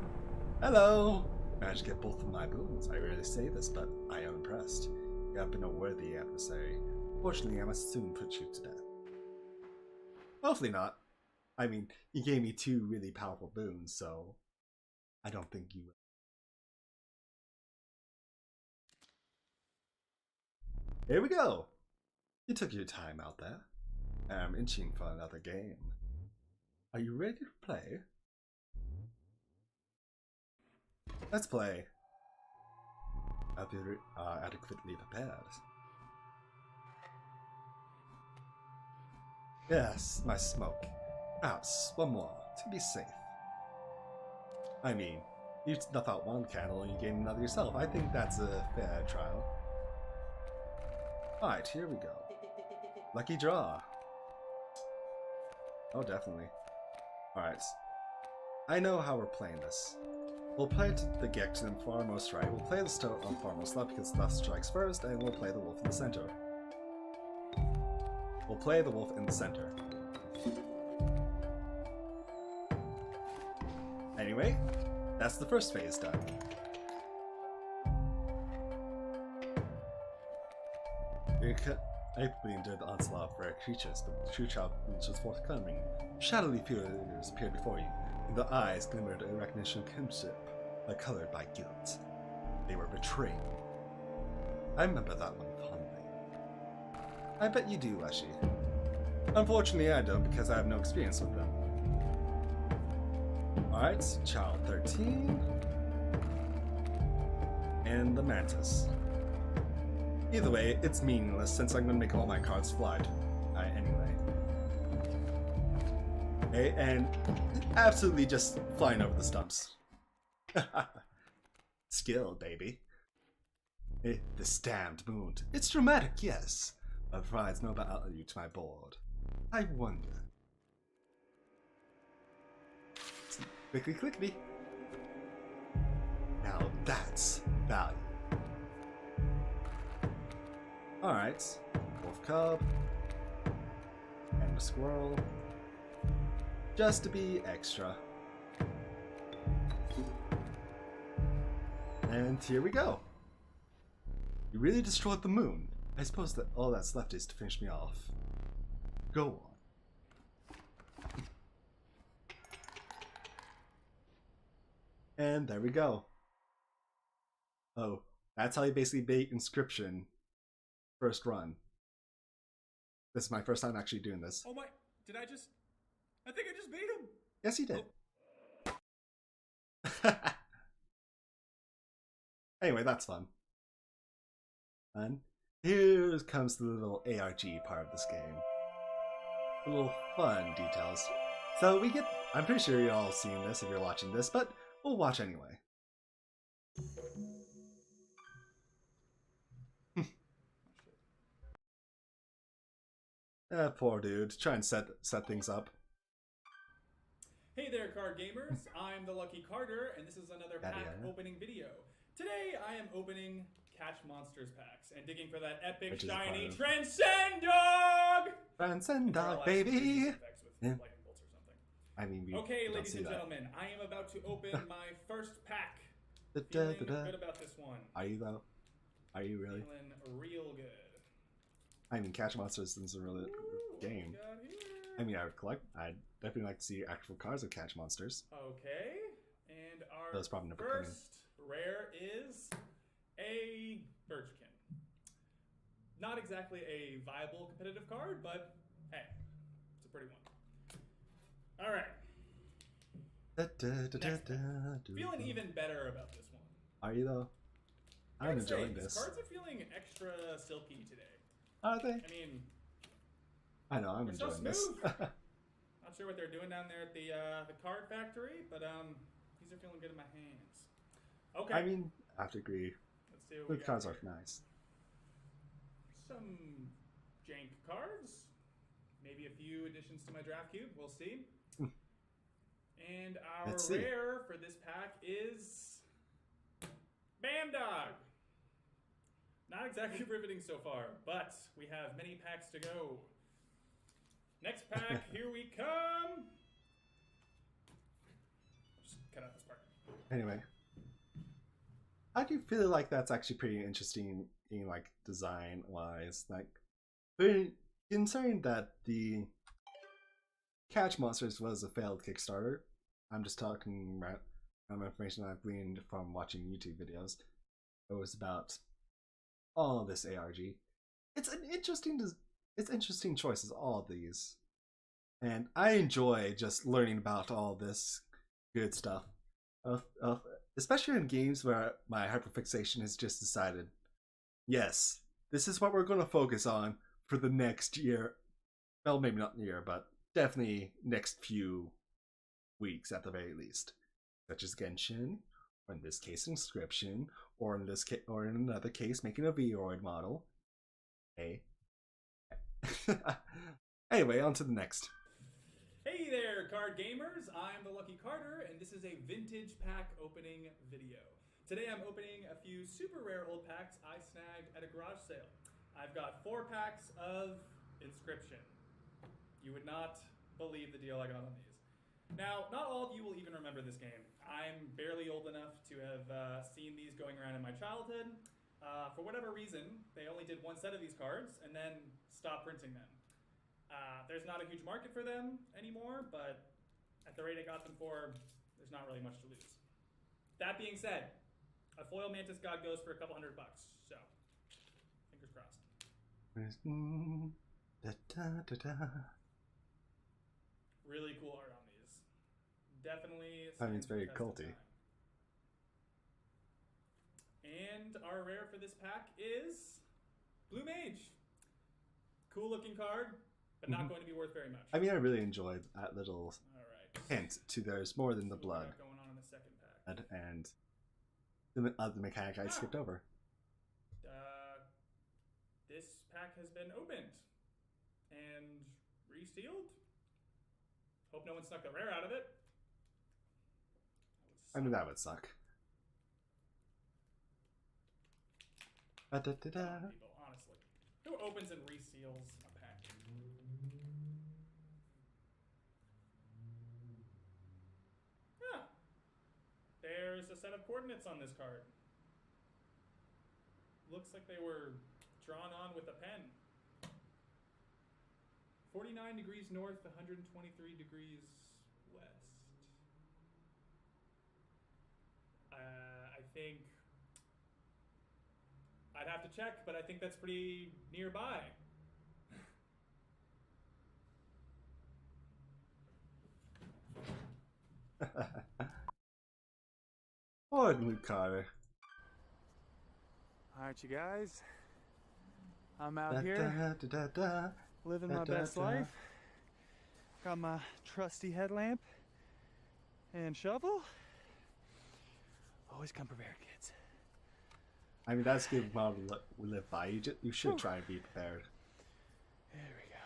Hello! Managed to get both of my boons. I rarely say this, but I am impressed. You have been a worthy adversary. Fortunately, I must soon put you to death. Hopefully not. I mean, you gave me 2 really powerful boons, so I don't think you will. Here we go! You took your time out there. I'm itching for another game. Are you ready to play? Let's play. I'll be adequately prepared. Yes, my smoke. Perhaps one more, to be safe. I mean, you snuff out one candle and you gain another yourself. I think that's a fair trial. Alright, here we go. Lucky draw. Oh, definitely. Alright. I know how we're playing this. We'll play the Gek to the farmost right, we'll play the Stoat on farmost left because left strikes first, and we'll play the wolf in the center. We'll play the wolf in the center. Anyway, that's the first phase done. I endured the onslaught of rare creatures, the true challenge was forthcoming. Shadowy figures appeared before you, and the eyes glimmered a recognition of kinship, but colored by guilt. They were betraying me. I remember that one fondly. I bet you do, Leshy. Unfortunately, I don't because I have no experience with them. Alright, Child 13. And the Mantis. Either way, it's meaningless since I'm going to make all my cards fly. I Okay, and absolutely just flying over the stumps. Skill, baby. The stamped wound. It's dramatic, yes, but provides no value to my board. I wonder. Clickety clickety. Now that's value. Alright. Wolf cub. And a squirrel. Just to be extra. And here we go. You really destroyed the moon. I suppose that all that's left is to finish me off. Go on. And there we go. Oh, that's how you basically beat Inscryption. First run. This is my first time actually doing this. Oh my, I think I just beat him. Yes, you did. Oh. Anyway, that's fun. And here comes the little ARG part of this game. The little fun details. So we get, I'm pretty sure you're all seeing this if you're watching this, but we'll watch anyway. Poor dude, try and set things up. Hey there, card gamers. I'm the Lucky Carter, and this is another pack opening video. Today, I am opening Catch Monsters packs and digging for that epic shiny Transcend Dog! Transcend Dog, baby! Yeah. I mean, okay, ladies and gentlemen, I am about to open my first pack. Feeling good about this one. Are you though? Are you really? Feeling real good. I mean, Catch Monsters is a really game. I mean, I'd definitely like to see actual cards of Catch Monsters. Okay, and our Those probably never first rare is a Birchkin. Not exactly a viable competitive card, but hey, it's a pretty one. All right. Feeling even better about this one. Are you though? I'm enjoying this. These cards are feeling extra silky today. Are they? I mean, I know, I'm enjoying this. Not sure what they're doing down there at the card factory, but these are feeling good in my hands. Okay. I mean, I have to agree. Let's see what the cards are nice. Some jank cards. Maybe a few additions to my draft cube. We'll see. And our rare for this pack is Bandog. Not exactly riveting so far, but we have many packs to go. Next pack, here we come. Just cut out this part. Anyway, I do feel like that's actually pretty interesting in like design wise. Like, considering that the Catch Monsters was a failed Kickstarter, I'm just talking about information I've gleaned from watching YouTube videos. It was about all this ARG. It's interesting choices, all of these. And I enjoy just learning about all this good stuff. Especially in games where my hyperfixation has just decided, yes, this is what we're going to focus on for the next year. Well, maybe not year, but definitely next few weeks at the very least. Such as Genshin, or in this case Inscryption, or in this case, or in another case making a Vroid model. Hey. Anyway, on to the next. Hey there, card gamers! I'm the Lucky Carter, and this is a vintage pack opening video. Today I'm opening a few super rare old packs I snagged at a garage sale. I've got 4 packs of Inscryption. You would not believe the deal I got on these. Now, not all of you will even remember this game. I'm barely old enough to have seen these going around in my childhood. For whatever reason, they only did 1 set of these cards and then stopped printing them. There's not a huge market for them anymore, but at the rate I got them for, there's not really much to lose. That being said, a foil Mantis God goes for a couple $100, so fingers crossed. Really cool art on these. Definitely. I mean, it's very culty. And our rare for this pack is Blue Mage. Cool looking card. but not going to be worth very much. I mean, I really enjoyed that little All right. hint to there's more than the What we got blood going on in the second pack. and the other mechanic I skipped over. This pack has been opened and resealed. Hope no one snuck the rare out of it. I mean, that would suck. People, honestly. Who opens and reseals a pack? Yeah. There's a set of coordinates on this card. Looks like they were drawn on with a pen. 49 degrees north, 123 degrees west. I think I'd have to check, but I think that's pretty nearby. Oh, Luke Carter. Alright, you guys. I'm out here living my best life. Got my trusty headlamp and shovel. Always come prepared, kids. I mean, that's good model we live by. You should try and be prepared. There we go.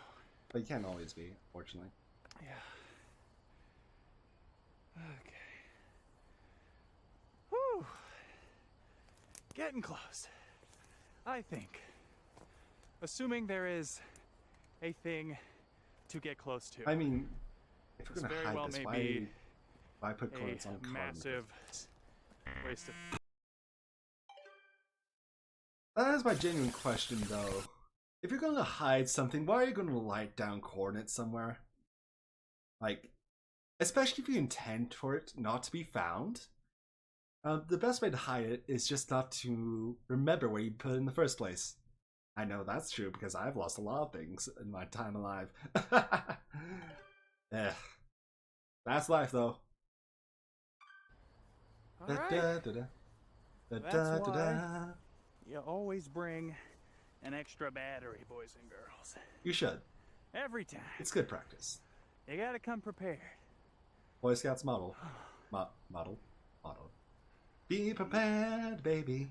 But you can't always be, unfortunately. Yeah. Okay. Whew. Getting close. I think. Assuming there is a thing to get close to. I mean, if This you're going to very hide well this, may why be put coordinates on a card? massive waste of... That is my genuine question, though. If you're going to hide something, why are you going to write down coordinates somewhere? Like, especially if you intend for it not to be found. The best way to hide it is just not to remember where you put it in the first place. I know that's true because I've lost a lot of things in my time alive. That's life, though. Alright. That's why you always bring an extra battery, boys and girls. You should. Every time. It's good practice. You gotta come prepared. Boy Scouts model. Model. Be prepared, baby.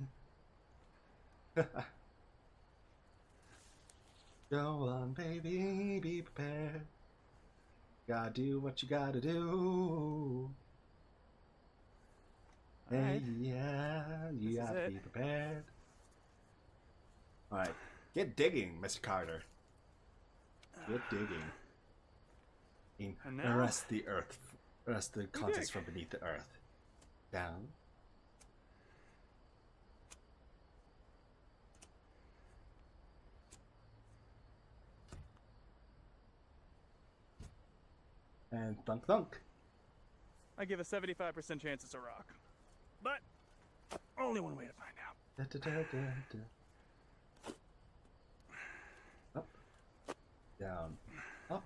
Go on, baby, be prepared. Gotta do what you gotta do. Alright. Hey, yeah, you This is gotta it. be prepared. Alright, get digging, Mr. Carter. Get digging. And now- Arrest the earth. Arrest the contents from beneath the earth. Down. And thunk thunk. I give a 75% chance it's a rock. But only one way to find out. Da, da, da, da, da. Up. Down. Up.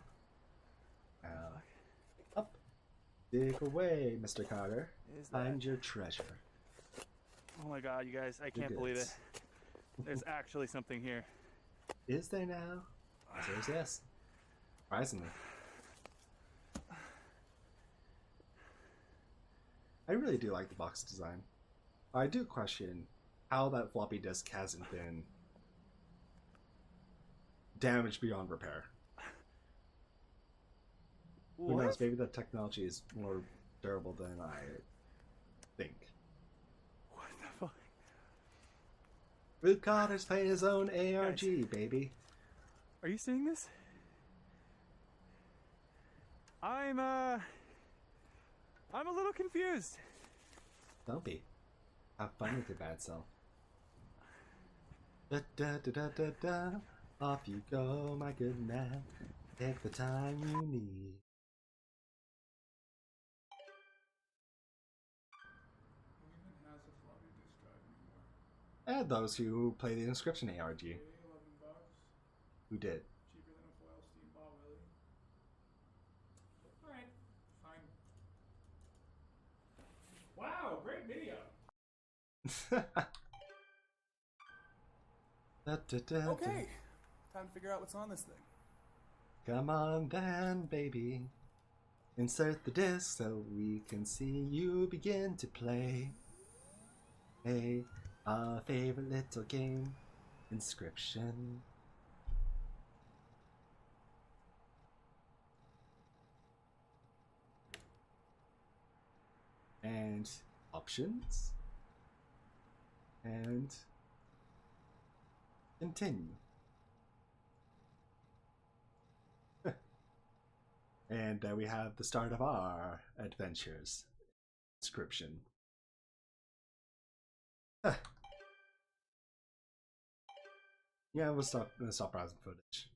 Down. Up. Dig away, Mr. Carter. Is that... Find your treasure. Oh my god, you guys, I can't believe it. There's actually something here. Is there now? Answer is yes. Surprisingly. I really do like the box design. I do question how that floppy disk hasn't been damaged beyond repair. Who knows, maybe the technology is more durable than I think. What the fuck? Luke Carter's playing his own ARG, baby. Are you seeing this? I'm a little confused. Don't be. Have fun with your bad self. Da da da da da da. Off you go, my good man. Take the time you need. And those who play the Inscryption ARG. $11. Who did? Cheaper than a foil steam ball, Willie. Alright, fine. Wow, great video. Da, da, da, Okay, time to figure out what's on this thing. Come on then, baby. Insert the disc so we can see you begin to play. Hey, our favorite little game, Inscryption. And options. And continue. And we have the start of our adventures. Inscryption. Yeah, we'll stop browsing footage.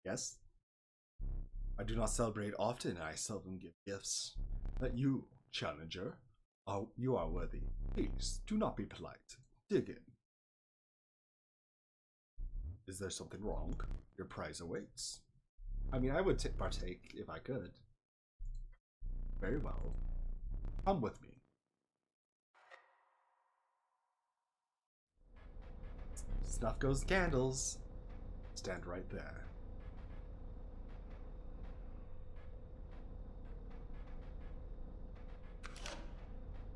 Yes? I do not celebrate often, and I seldom give gifts. But you, challenger, you are worthy. Please, do not be polite. Dig in. Is there something wrong? Your prize awaits. I mean, I would partake if I could. Very well. Come with me. Snuff goes candles. Stand right there.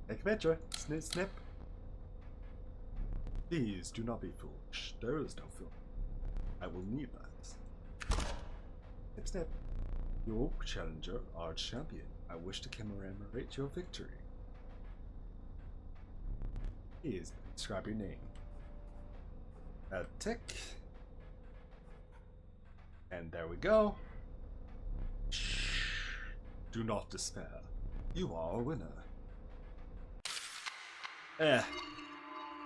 Take a picture. Snip, snip. Please do not be foolish. There is no film. I will need that. Snip, snip. You, challenger, are champion. I wish to commemorate your victory. Please describe your name. A tick. And there we go. Shh. Do not despair. You are a winner.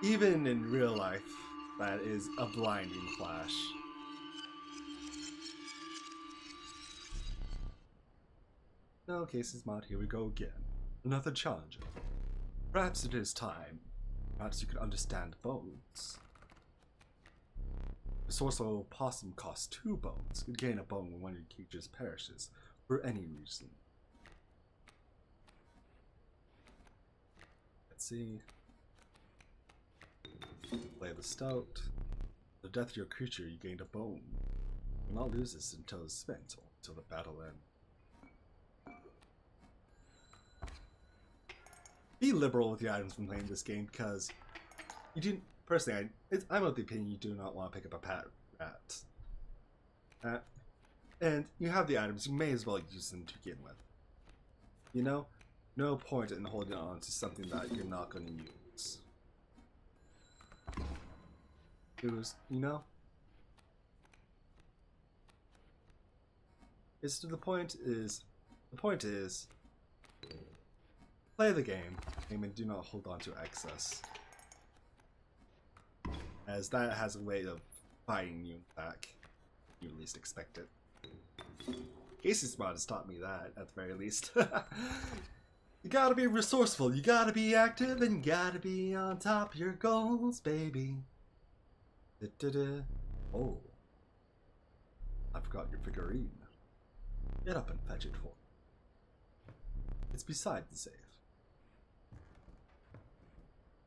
Even in real life, that is a blinding flash. No cases mod, here we go again. Another challenger. Perhaps it is time. Perhaps you could understand bones. The sorcerer possum costs 2 bones. You gain a bone when one of your creatures perishes, for any reason. Let's see. Play the stout. The death of your creature, you gained a bone. You will not lose this until it's spent, or until the battle ends. Be liberal with the items when playing this game, because you do. Personally, I'm of the opinion you do not want to pick up a pet rat. And you have the items, you may as well use them to begin with. You know? No point in holding on to something that you're not going to use. You know? The point is, play the game, and do not hold on to excess. As that has a way of fighting you back. You least expect it. Casey's mod has taught me that, at the very least. You gotta be resourceful, you gotta be active, and you gotta be on top of your goals, baby. Da-da-da. Oh. I forgot your figurine. Get up and fetch it for me. It's beside the safe.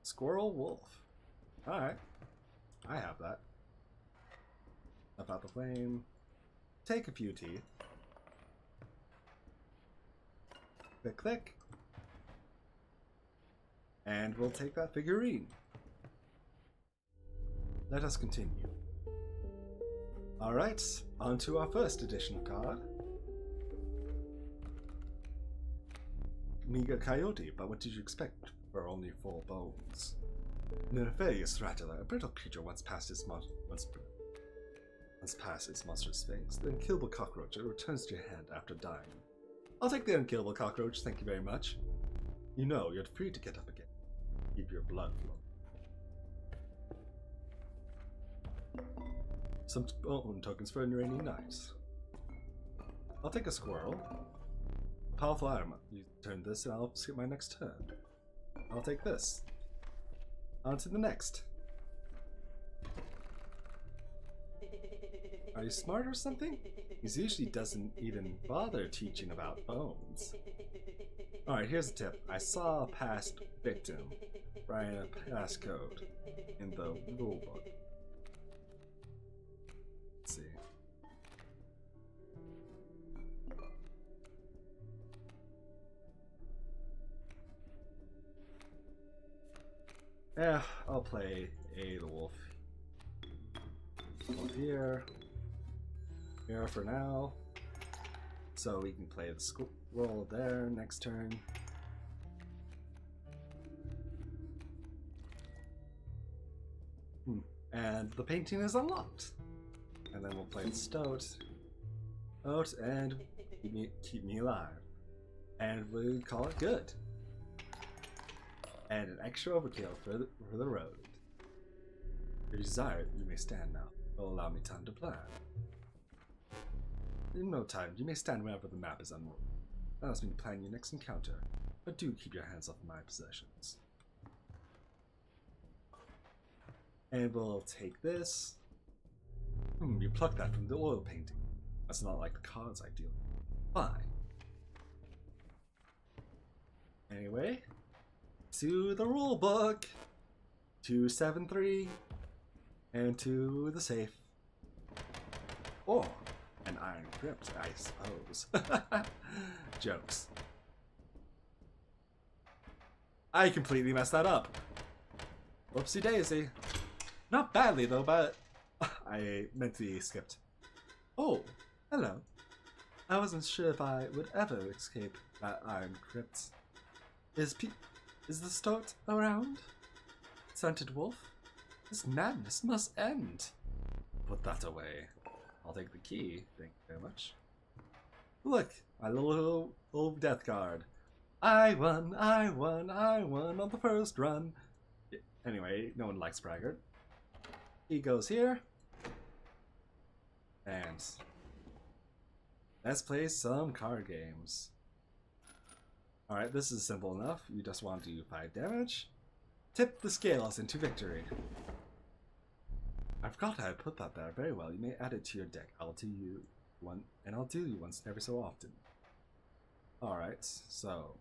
Squirrel wolf. Alright. I have that. About the flame. Take a few teeth. Click, click. And we'll take that figurine. Let us continue. Alright, on to our first edition card. Meager Coyote, but what did you expect for only 4 bones? Nefarious Rattler, a brittle creature once past its monstrous fangs. The unkillable cockroach, it returns to your hand after dying. I'll take the unkillable cockroach, thank you very much. You know, you're free to get up again. Keep your blood flowing. Some bone tokens for a rainy night. I'll take a squirrel. Powerful item. You turn this and I'll skip my next turn. I'll take this. On to the next. Are you smart or something? He usually doesn't even bother teaching about bones. Alright, here's a tip. I saw a past victim writing a passcode in the rulebook. Let's see. Yeah, I'll play the wolf. Here for now, so we can play the scroll there next turn. And the painting is unlocked, and then we'll play the stoat and keep me alive, and we'll call it good. And an extra overkill for the road. If you desire, you may stand now. It will allow me time to plan. In no time, you may stand wherever the map is unrolled. That allows me to plan your next encounter, but do keep your hands off my possessions. And we'll take this. You plucked that from the oil painting. That's not like the cards I deal with. Fine. Anyway, to the rule book. 273. And to the safe. Or an iron crypt, I suppose. Jokes. I completely messed that up. Whoopsie daisy. Not badly though, but I meant to be skipped. Oh, hello. I wasn't sure if I would ever escape that iron crypt. Is the stoat around? Scented wolf? This madness must end. Put that away. I'll take the key. Thank you very much. Look, my little death card. I won on the first run. Anyway, no one likes braggart. He goes here. And let's play some card games. Alright, this is simple enough. You just want to do 5 damage. Tip the scales into victory. I forgot how I put that there. Very well. You may add it to your deck. I'll do you one, and I'll do you once every so often. Alright, so.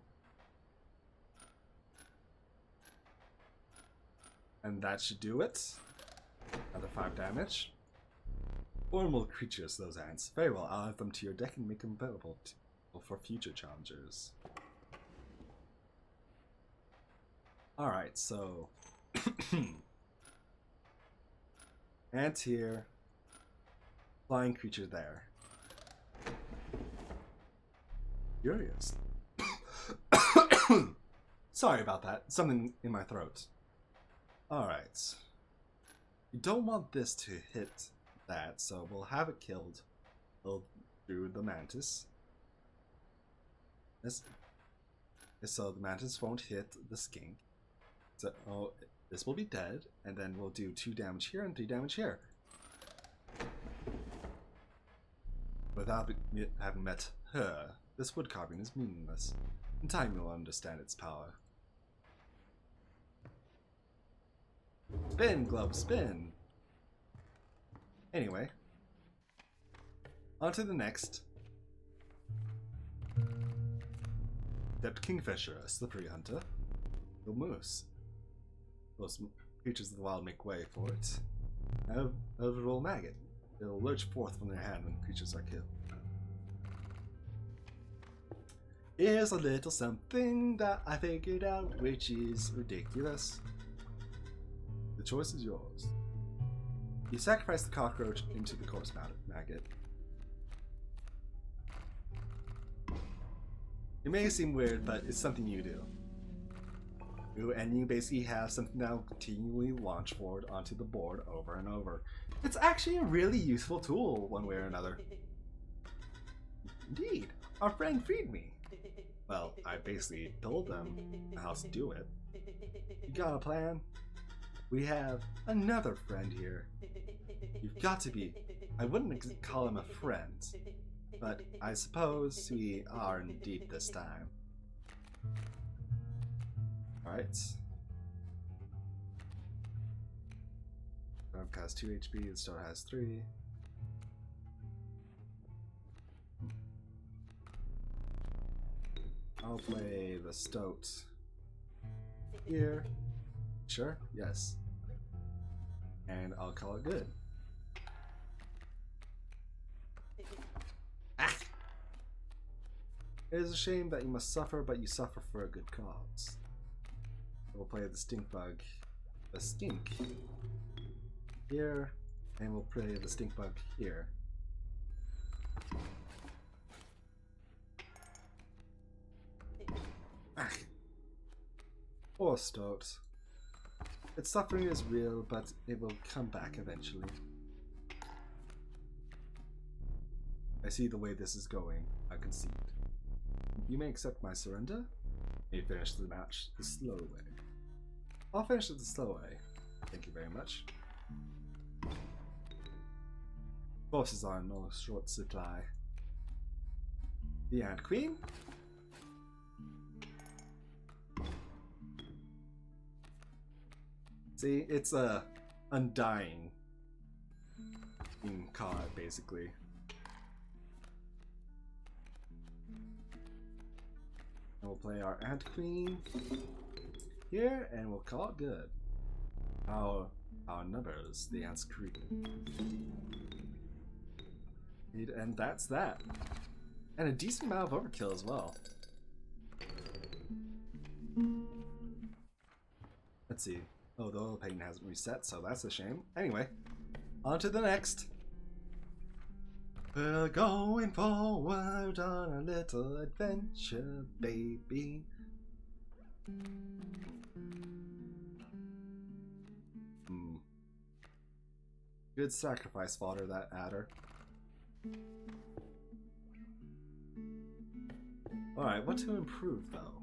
And that should do it. Another 5 damage. Normal creatures, those ants. Very well. I'll add them to your deck and make them available for future challengers. Alright, so. Ant here. Flying creature there. Curious. Sorry about that. Something in my throat. Alright. You don't want this to hit that, so we'll have it killed. We'll do the mantis. So the mantis won't hit the skink. So this will be dead, and then we'll do 2 damage here and 3 damage here. Without having met her, this wood carving is meaningless. In time you'll understand its power. Spin, globe, spin! Anyway. On to the next. Dept Kingfisher, a slippery hunter. The moose. Those creatures of the wild make way for it. Overall maggot. It'll lurch forth from their hand when creatures are killed. Here's a little something that I figured out, which is ridiculous. The choice is yours. You sacrifice the cockroach into the corpse maggot. It may seem weird, but it's something you do. And you basically have something that will continually launch forward onto the board over and over. It's actually a really useful tool, one way or another. Indeed, our friend freed me. Well, I basically told them how to do it. You got a plan? We have another friend here. You've got to be... I wouldn't call him a friend, but I suppose we are indeed this time. Alright. Dog has 2 HP, the store has 3. I'll play the Stoat here. Sure? Yes. And I'll call it good. Ah! It is a shame that you must suffer, but you suffer for a good cause. We'll play the Stink Bug. The Stink here, and we'll play the Stink Bug here. Ah. Poor Stoat. Its suffering is real, but it will come back eventually. I see the way this is going. I concede. You may accept my surrender. You may finish the match the slow way. I'll finish it the slow way. Thank you very much. Forces are in no short supply. The Ant Queen? See, it's a undying card, basically. And we'll play our Ant Queen here, and we'll call it good. Our numbers, the Ant's Creek. And that's that. And a decent amount of overkill as well. Let's see. Oh, the oil painting hasn't reset, so that's a shame. Anyway, on to the next. We're going forward on a little adventure, baby. Good sacrifice fodder, that adder. Alright, what to improve though?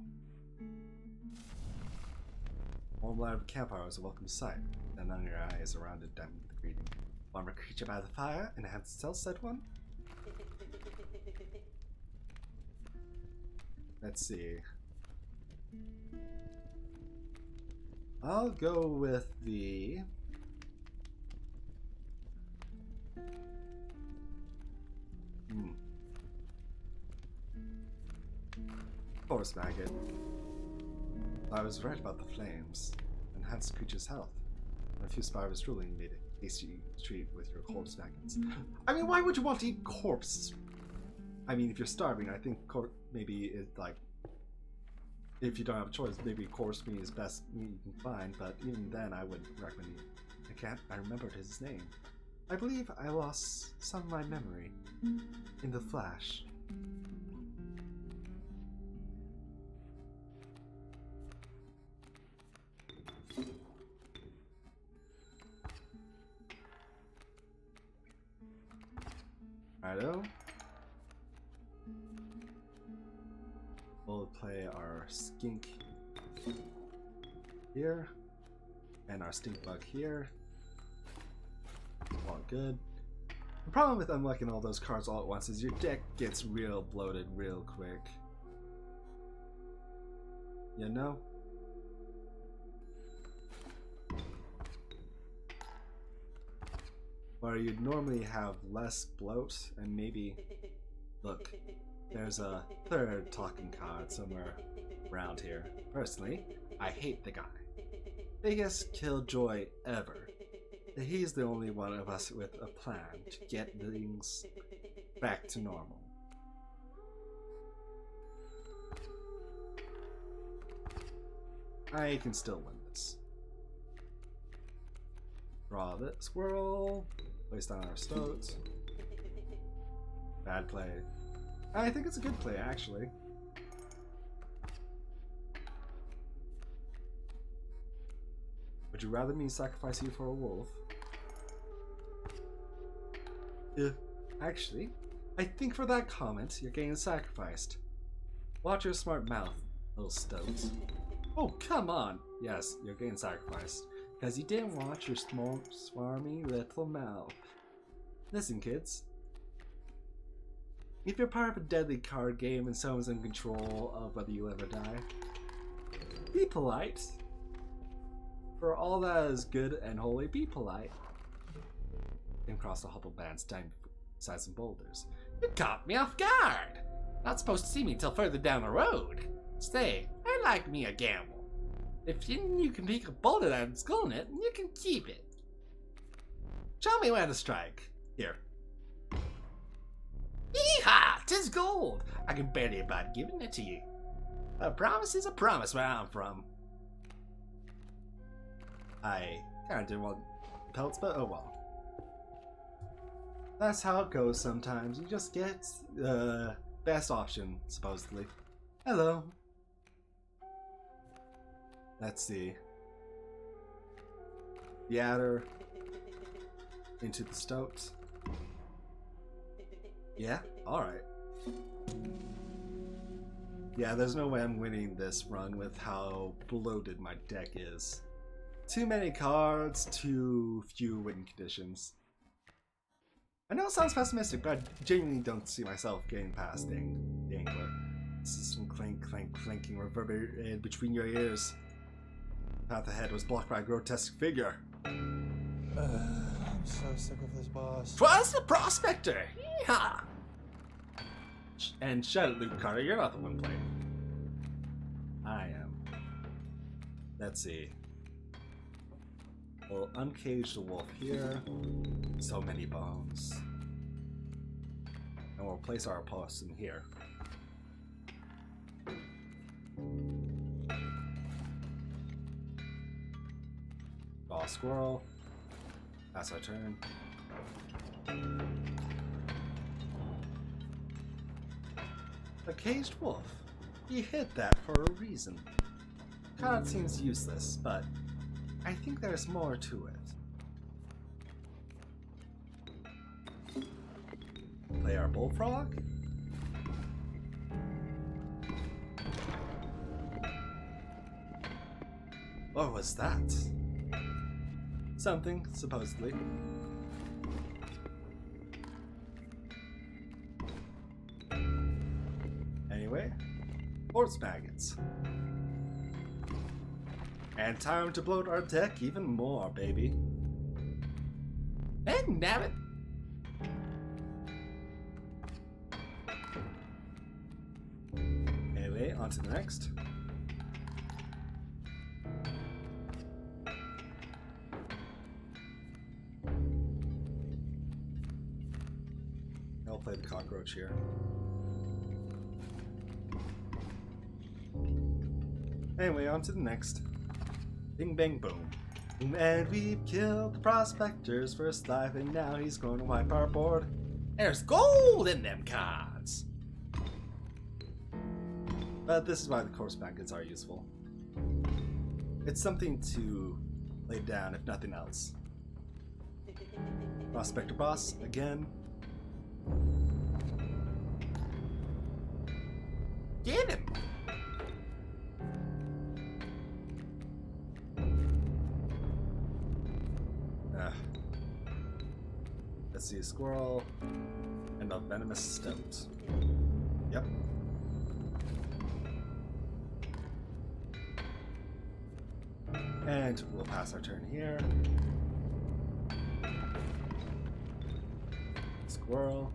Warm light of a campfire is a welcome sight. And under your eyes around it diamond with a greeting. Warmer creature by the fire, enhanced stealth, said one. Let's see. I'll go with the Forest Maggot. I was right about the flames. Enhanced creature's health. When a few survivors drooling, you made a hasty retreat with your corpse maggots. I mean, why would you want to eat corpses? I mean, if you're starving, I think maybe it's like, if you don't have a choice, maybe corpse meat is best meat you can find, but even then I wouldn't recommend it. I remembered his name. I believe I lost some of my memory in the flash. Righto. We'll play our skink here and our stink bug here. All good. The problem with unlocking all those cards all at once is your deck gets real bloated real quick. You know? Where you'd normally have less bloat and maybe... Look, there's a third talking card somewhere around here. Personally, I hate the guy. Biggest killjoy ever. He's the only one of us with a plan to get things back to normal. I can still win this. Draw the squirrel. Place down our stoats. Bad play. I think it's a good play, actually. Would you rather me sacrifice you for a wolf? Actually, I think for that comment, you're getting sacrificed. Watch your smart mouth, little stoats. Oh, come on! Yes, you're getting sacrificed. Because you didn't watch your small, swarmy little mouth. Listen, kids. If you're part of a deadly card game and someone's in control of whether you'll ever die, be polite. For all that is good and holy, be polite. Came across the hobble band's time beside some boulders. You caught me off guard! Not supposed to see me till further down the road. Stay, I like me a gamble. If you can pick a bullet out of skull it, you can keep it. Show me where to strike. Here. Yeehaw! 'Tis gold! I can barely about giving it to you. A promise is a promise where I'm from. I kinda didn't want pelts, but oh well. That's how it goes sometimes. You just get the best option, supposedly. Hello. Let's see. The adder. Into the stoat. Yeah? Alright. Yeah, there's no way I'm winning this run with how bloated my deck is. Too many cards, too few winning conditions. I know it sounds pessimistic, but I genuinely don't see myself getting past the Angler. This is some clink, clank, clanking reverberated between your ears. The path ahead was blocked by a grotesque figure. I'm so sick of this boss. Twas the Prospector! Yeehaw! And shut it, Luke Carter, you're not the one playing. I am. Let's see. We'll uncage the wolf here. So many bones. And we'll place our post in here. Ball squirrel. Pass our turn. A caged wolf. You hit that for a reason. Card seems useless, but I think there's more to it. Play our bullfrog? What was that? Something, supposedly. Anyway, horse maggots. And time to bloat our deck even more, baby. And nabbit! Anyway, on to the next. I'll play the cockroach here. Anyway, on to the next. Bing bang boom. And we've killed the Prospector's first life, and now he's going to wipe our board. There's gold in them cards! But this is why the corpse maggots are useful. It's something to lay down, if nothing else. Prospector boss, again. Get him! Let's see, a squirrel and a venomous stoat. Yep. And we'll pass our turn here. Squirrel.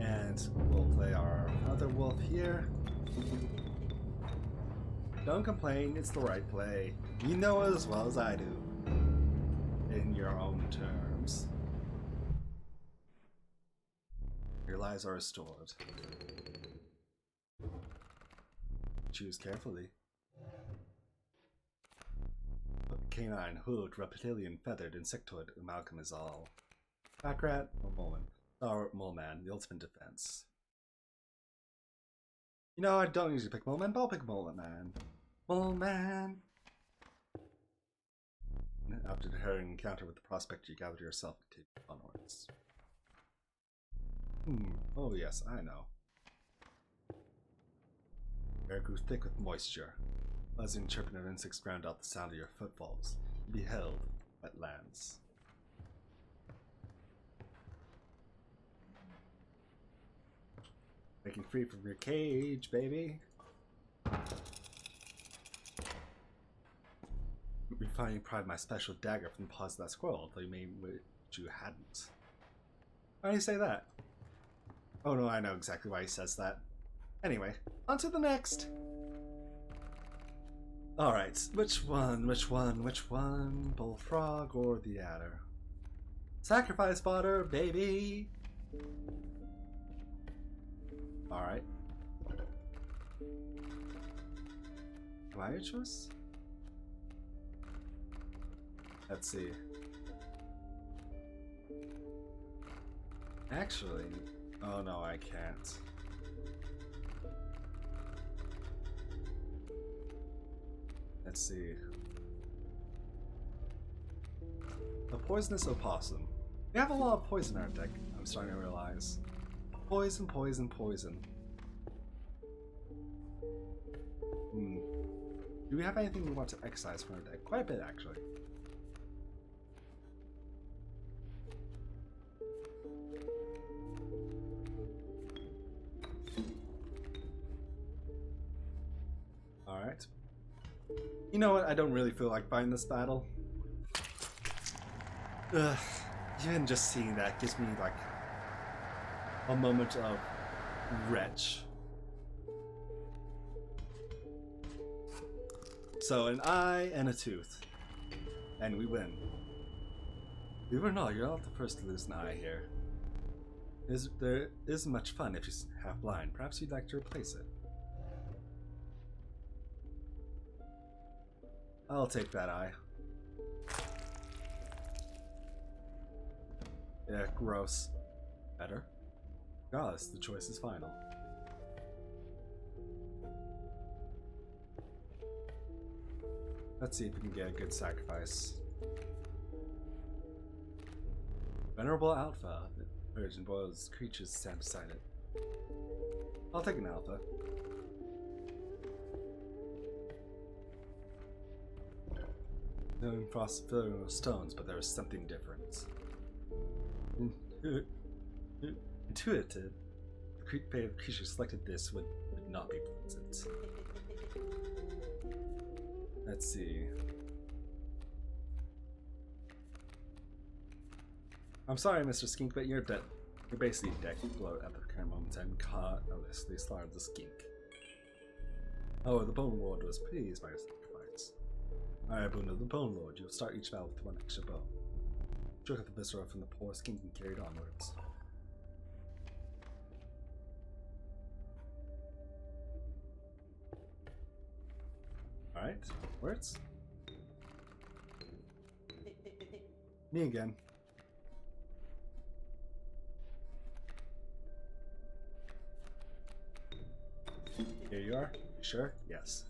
And we'll play our other wolf here. Don't complain, it's the right play. You know it as well as I do. In your own terms. Your lives are restored. Choose carefully. Canine, hood, reptilian, feathered, insectoid, amalgam is all. Pack rat, or moleman. Or moleman, the ultimate defense. You know, I don't usually pick moleman, but I'll pick moleman. Moleman! After her encounter with the Prospector, you gather yourself to onwards. Oh yes, I know. Air grew thick with moisture. Buzzing chirping of insects drowned out the sound of your footfalls. You beheld wetlands. Breaking free from your cage, baby. Refining pride my special dagger from the paws of that squirrel, though you may wish you hadn't. Why do you say that? Oh no, I know exactly why he says that. Anyway, on to the next. Alright, which one? Bullfrog or the adder? Sacrifice fodder, baby! Alright. Am I your choice? Let's see. Actually, oh no, I can't. Let's see. A poisonous opossum. We have a lot of poison in our deck, I'm starting to realize. Poison, poison, poison. Do we have anything we want to excise from our deck? Quite a bit, actually. Alright. You know what? I don't really feel like fighting this battle. Ugh. Even just seeing that gives me, like, a moment of wretch. So, an eye and a tooth. And we win. Believe it or not, you're not the first to lose an eye here. There isn't much fun if you're half blind. Perhaps you'd like to replace it. I'll take that eye. Yeah, gross. Better. Regardless, the choice is final. Let's see if we can get a good sacrifice. Venerable Alpha. The Virgin boils creatures stand beside it. I'll take an Alpha. Knowing frost filling with stones, but there was something different. Intuitive. The creature selected this would not be pleasant. Let's see. I'm sorry, Mr. Skink, but you're dead. You're basically dead bloat at the current moment and caught illicitly slaughtered the skink. Oh, the Bone Lord was pleased by your sacrifice. Alright, Boon of the Bone Lord, you'll start each battle with one extra bone. Took out the viscera from the poor skink and carried onwards. Alright, words. Me again. Here you are. You sure? Yes.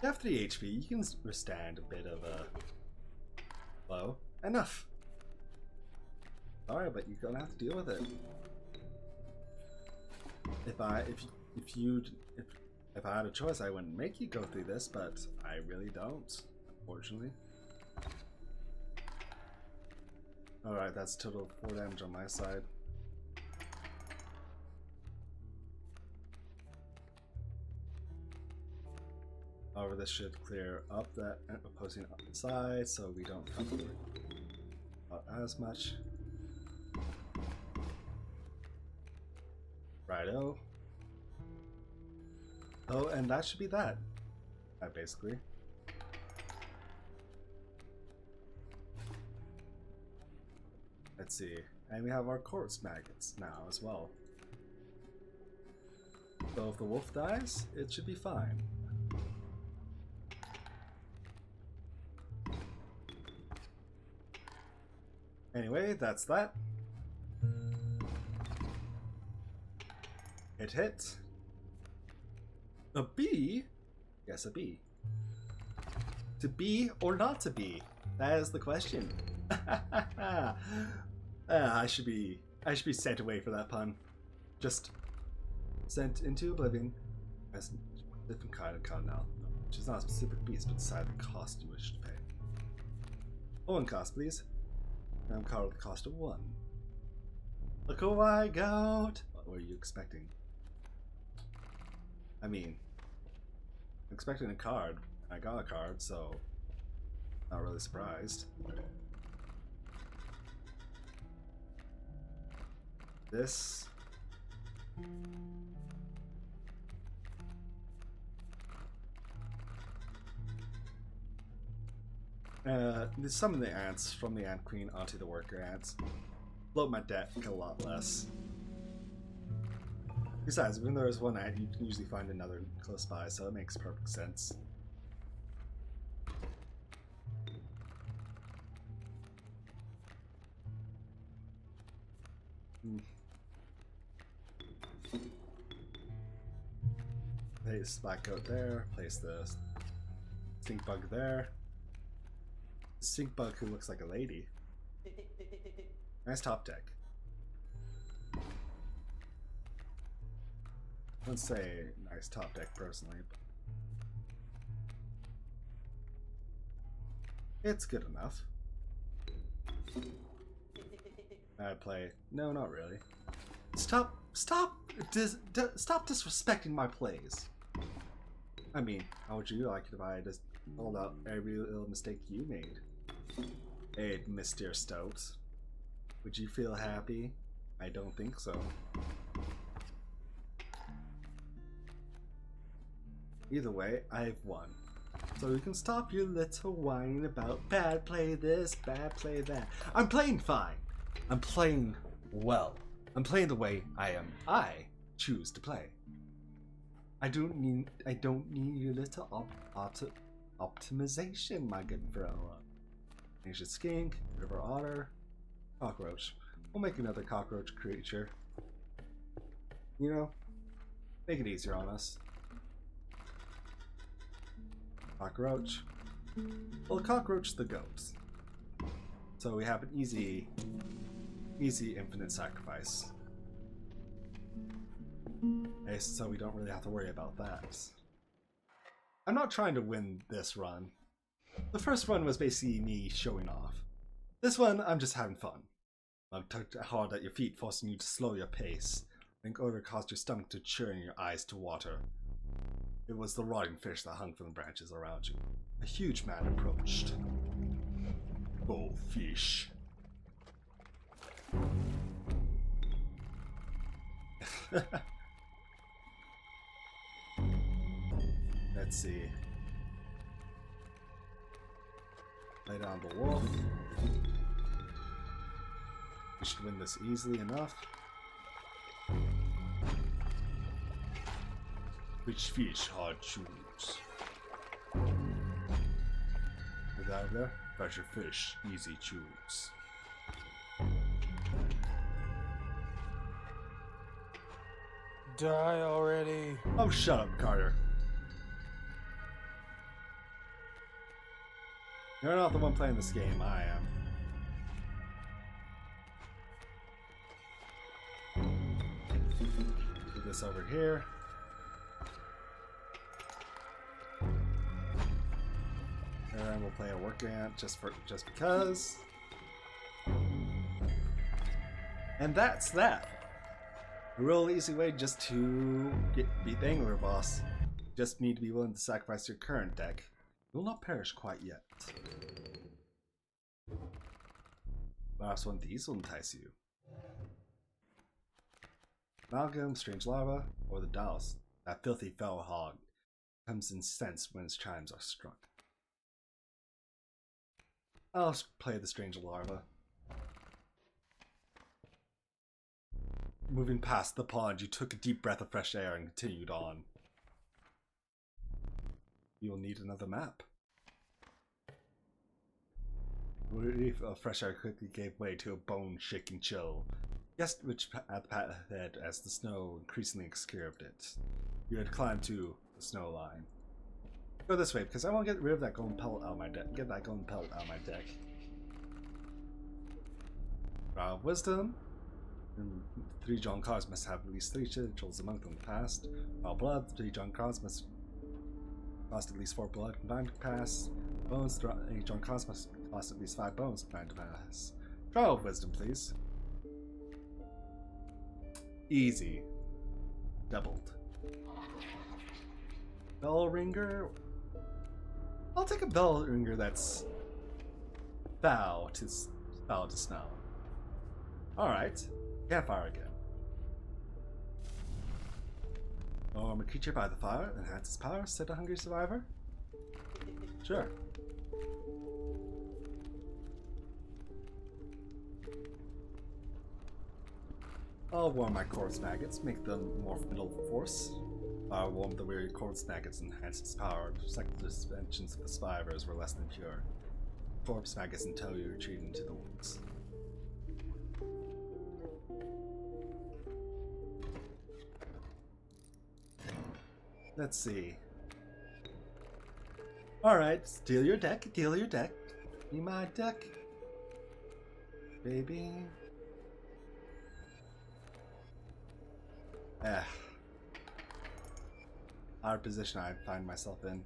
You have 3 HP. You can withstand a bit of a blow. Enough. Sorry, but you're gonna have to deal with it. If I had a choice, I wouldn't make you go through this, but I really don't, unfortunately. Alright, that's total 4 damage on my side. However, this should clear up that opposing side, so we don't have to worry about as much. Righto. Oh, and that should be that. Basically. Let's see. And we have our corpse maggots now as well. So if the wolf dies, it should be fine. Anyway, that's that. It hit. A B? Yes, a B. To be or not to be? That is the question. I should be sent away for that pun. Just sent into oblivion as a different kind of con now, which is not a specific beast, but decide the cost you wish to pay. 1 cost, please. I'm caught with the cost of 1. Look who I got! What were you expecting? I mean, I'm expecting a card. I got a card, so not really surprised. This Summon the ants from the ant queen onto the worker ants. Bloat my deck a lot less. Besides, when there is one ant, you can usually find another close by, so it makes perfect sense. Place black goat there, place the stink bug there. Stink bug who looks like a lady. Nice top deck. I wouldn't say nice top deck personally, but it's good enough. I'd play. No, not really. Stop disrespecting my plays. I mean, how would you like it if I just called out every little mistake you made? Hey, Mr. Stout. Would you feel happy? I don't think so. Either way, I've won. So you can stop your little whining about bad play this, bad play that. I'm playing fine. I'm playing well. I'm playing the way I choose to play. I don't need your little optimization, my good fella. Ancient skink, river otter, cockroach. We'll make another cockroach creature. You know, make it easier on us. Cockroach. Well, cockroach the goats. So we have an easy infinite sacrifice. Okay, so we don't really have to worry about that. I'm not trying to win this run. The first run was basically me showing off. This one, I'm just having fun. I've tugged hard at your feet, forcing you to slow your pace. In order to cause your stomach to churn and your eyes to water. It was the rotting fish that hung from the branches around you. A huge man approached. Oh, fish. Let's see. Lay down the wolf. We should win this easily enough. Which fish hard choose? Is that there? Pressure fish, easy choose. Die already. Oh, shut up, Carter. You're not the one playing this game, I am. Do this over here. And we'll play a work ant just because. And that's that. A real easy way just to beat the angler boss. Just need to be willing to sacrifice your current deck. You will not perish quite yet. Perhaps one of these will entice you. Amalgam, Strange Larva, or the Douse. That filthy foul hog becomes incensed when its chimes are struck. I'll play the Strange Larva. Moving past the pond, you took a deep breath of fresh air and continued on. You will need another map. The relief of fresh air quickly gave way to a bone-shaking chill. Guessed which at the path ahead as the snow increasingly obscured it. You had climbed to the snow line. Go this way because I want to get rid of that golden pellet out of my deck. Get that golden pellet out of my deck. Brow of Wisdom. 3 drawn cards must have at least 3 sigils among them passed. Raw Blood. 3 drawn cards must cost at least 4 blood combined to pass. Bones. 8 drawn cards must cost at least 5 bones combined to pass. Trial of Wisdom, please. Easy. Doubled. Bell Ringer. I'll take a Bell Ringer that's foul to smell. Alright. Campfire again. Transform a creature by the fire, enhance its power, set a hungry survivor? Sure. I'll warm my corpse maggots, make them more middle force. I'll warm the weary corpse maggots, enhance its power, protect the suspensions of the survivors were less than pure. Corpse maggots until you retreat into the woods. Let's see. Alright, deal your deck, deal your deck. Be my deck. Baby. Our position I find myself in.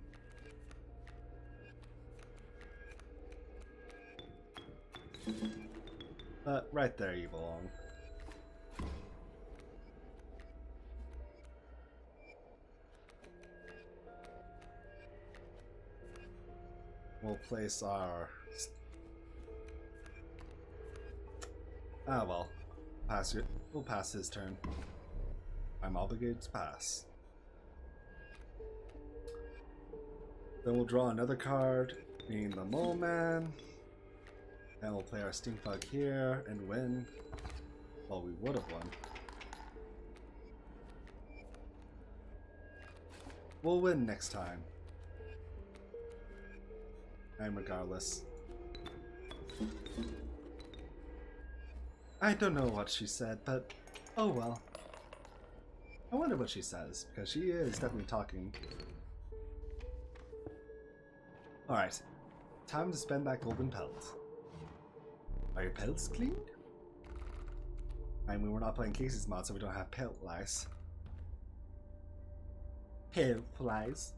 Right there you belong. We'll place our... Ah well, pass it. We'll pass his turn. I'm obligated to pass. Then we'll draw another card, being the Mole Man. And we'll play our Stink Bug here and win. Well, we would have won. We'll win next time. And regardless. I don't know what she said, but oh well. I wonder what she says, because she is definitely talking. Alright. Time to spend that golden pelt. Are your pelts cleaned? I mean, we're not playing Casey's mod, so we don't have pelt lice. Pelt flies.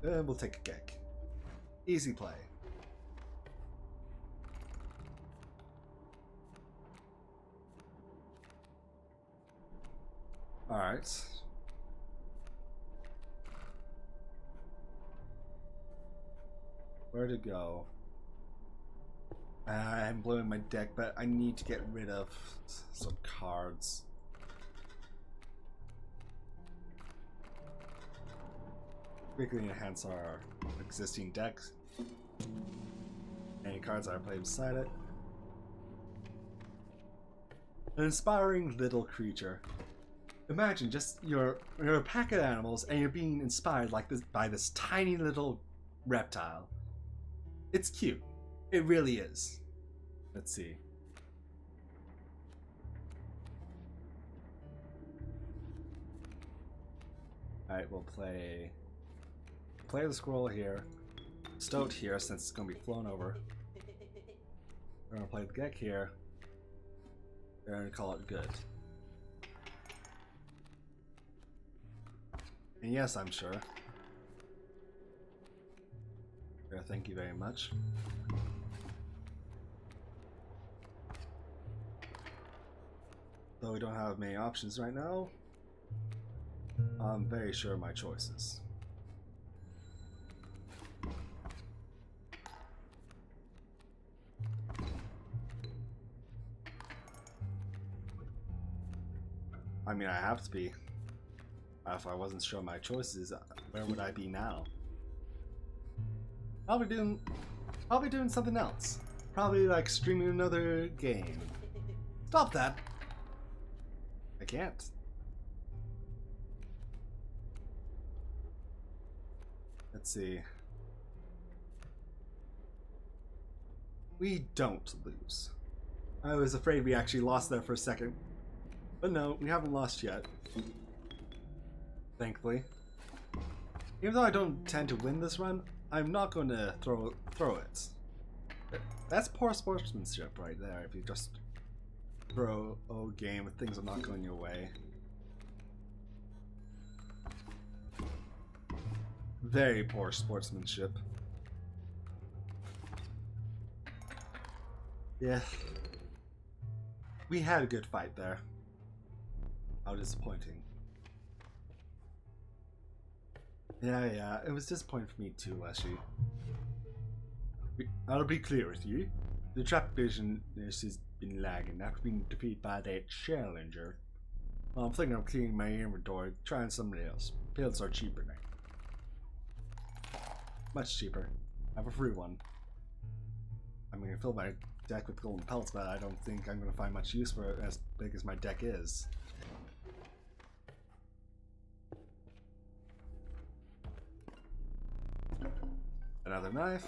We'll take a Gek. Easy play. Alright. Where to go? I'm blowing my deck, but I need to get rid of some cards. Quickly enhance our existing decks. Any cards I play beside it. An inspiring little creature. Imagine just you're a pack of animals and you're being inspired like this by this tiny little reptile. It's cute. It really is. Let's see. Alright, we'll play the squirrel here. Stoat here since it's gonna be flown over. We're gonna play the Gek here. We're gonna call it good. And yes, I'm sure. Thank you very much. Though we don't have many options right now, I'm very sure of my choices. I mean, I have to be. If I wasn't sure of my choices, where would I be now? Probably doing something else. Probably like streaming another game. Stop that! I can't. Let's see. We don't lose. I was afraid we actually lost there for a second. But no, we haven't lost yet. Thankfully. Even though I don't tend to win this run, I'm not going to throw it. That's poor sportsmanship right there, if you just throw a game if things are not going your way. Very poor sportsmanship. Yeah. We had a good fight there. How disappointing. Yeah, it was disappointing for me too, Leslie. I'll be clear with you. The trap business has been lagging after being defeated by that challenger. Well, I'm thinking of cleaning my inventory, trying something else. Pellets are cheaper now. Much cheaper. I have a free one. I'm gonna fill my deck with golden pellets, but I don't think I'm gonna find much use for it as big as my deck is. Another knife.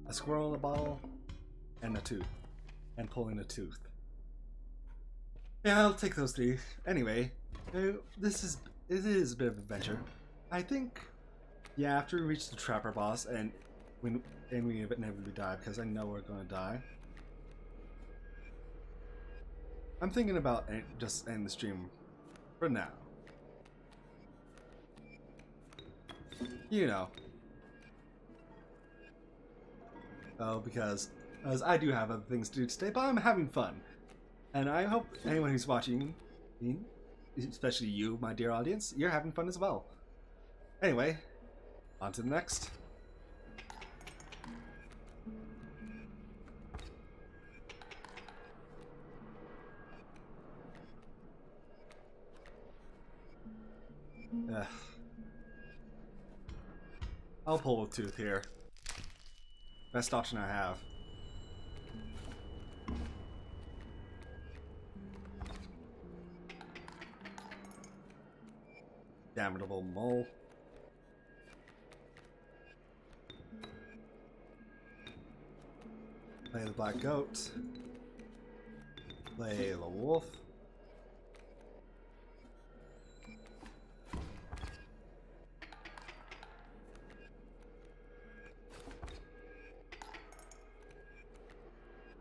A squirrel in a bottle. And a tooth. And pulling a tooth. Yeah, I'll take those three. Anyway, it is a bit of an adventure. I think, yeah, after we reach the trapper boss and we inevitably die, because I know we're gonna die. I'm thinking about just ending the stream for now. You know. Oh, because I do have other things to do today, but I'm having fun. And I hope anyone who's watching, especially you, my dear audience, you're having fun as well. Anyway, on to the next. I'll pull with tooth here. Best option I have. Damnable mole. Play the black goat. Play the wolf.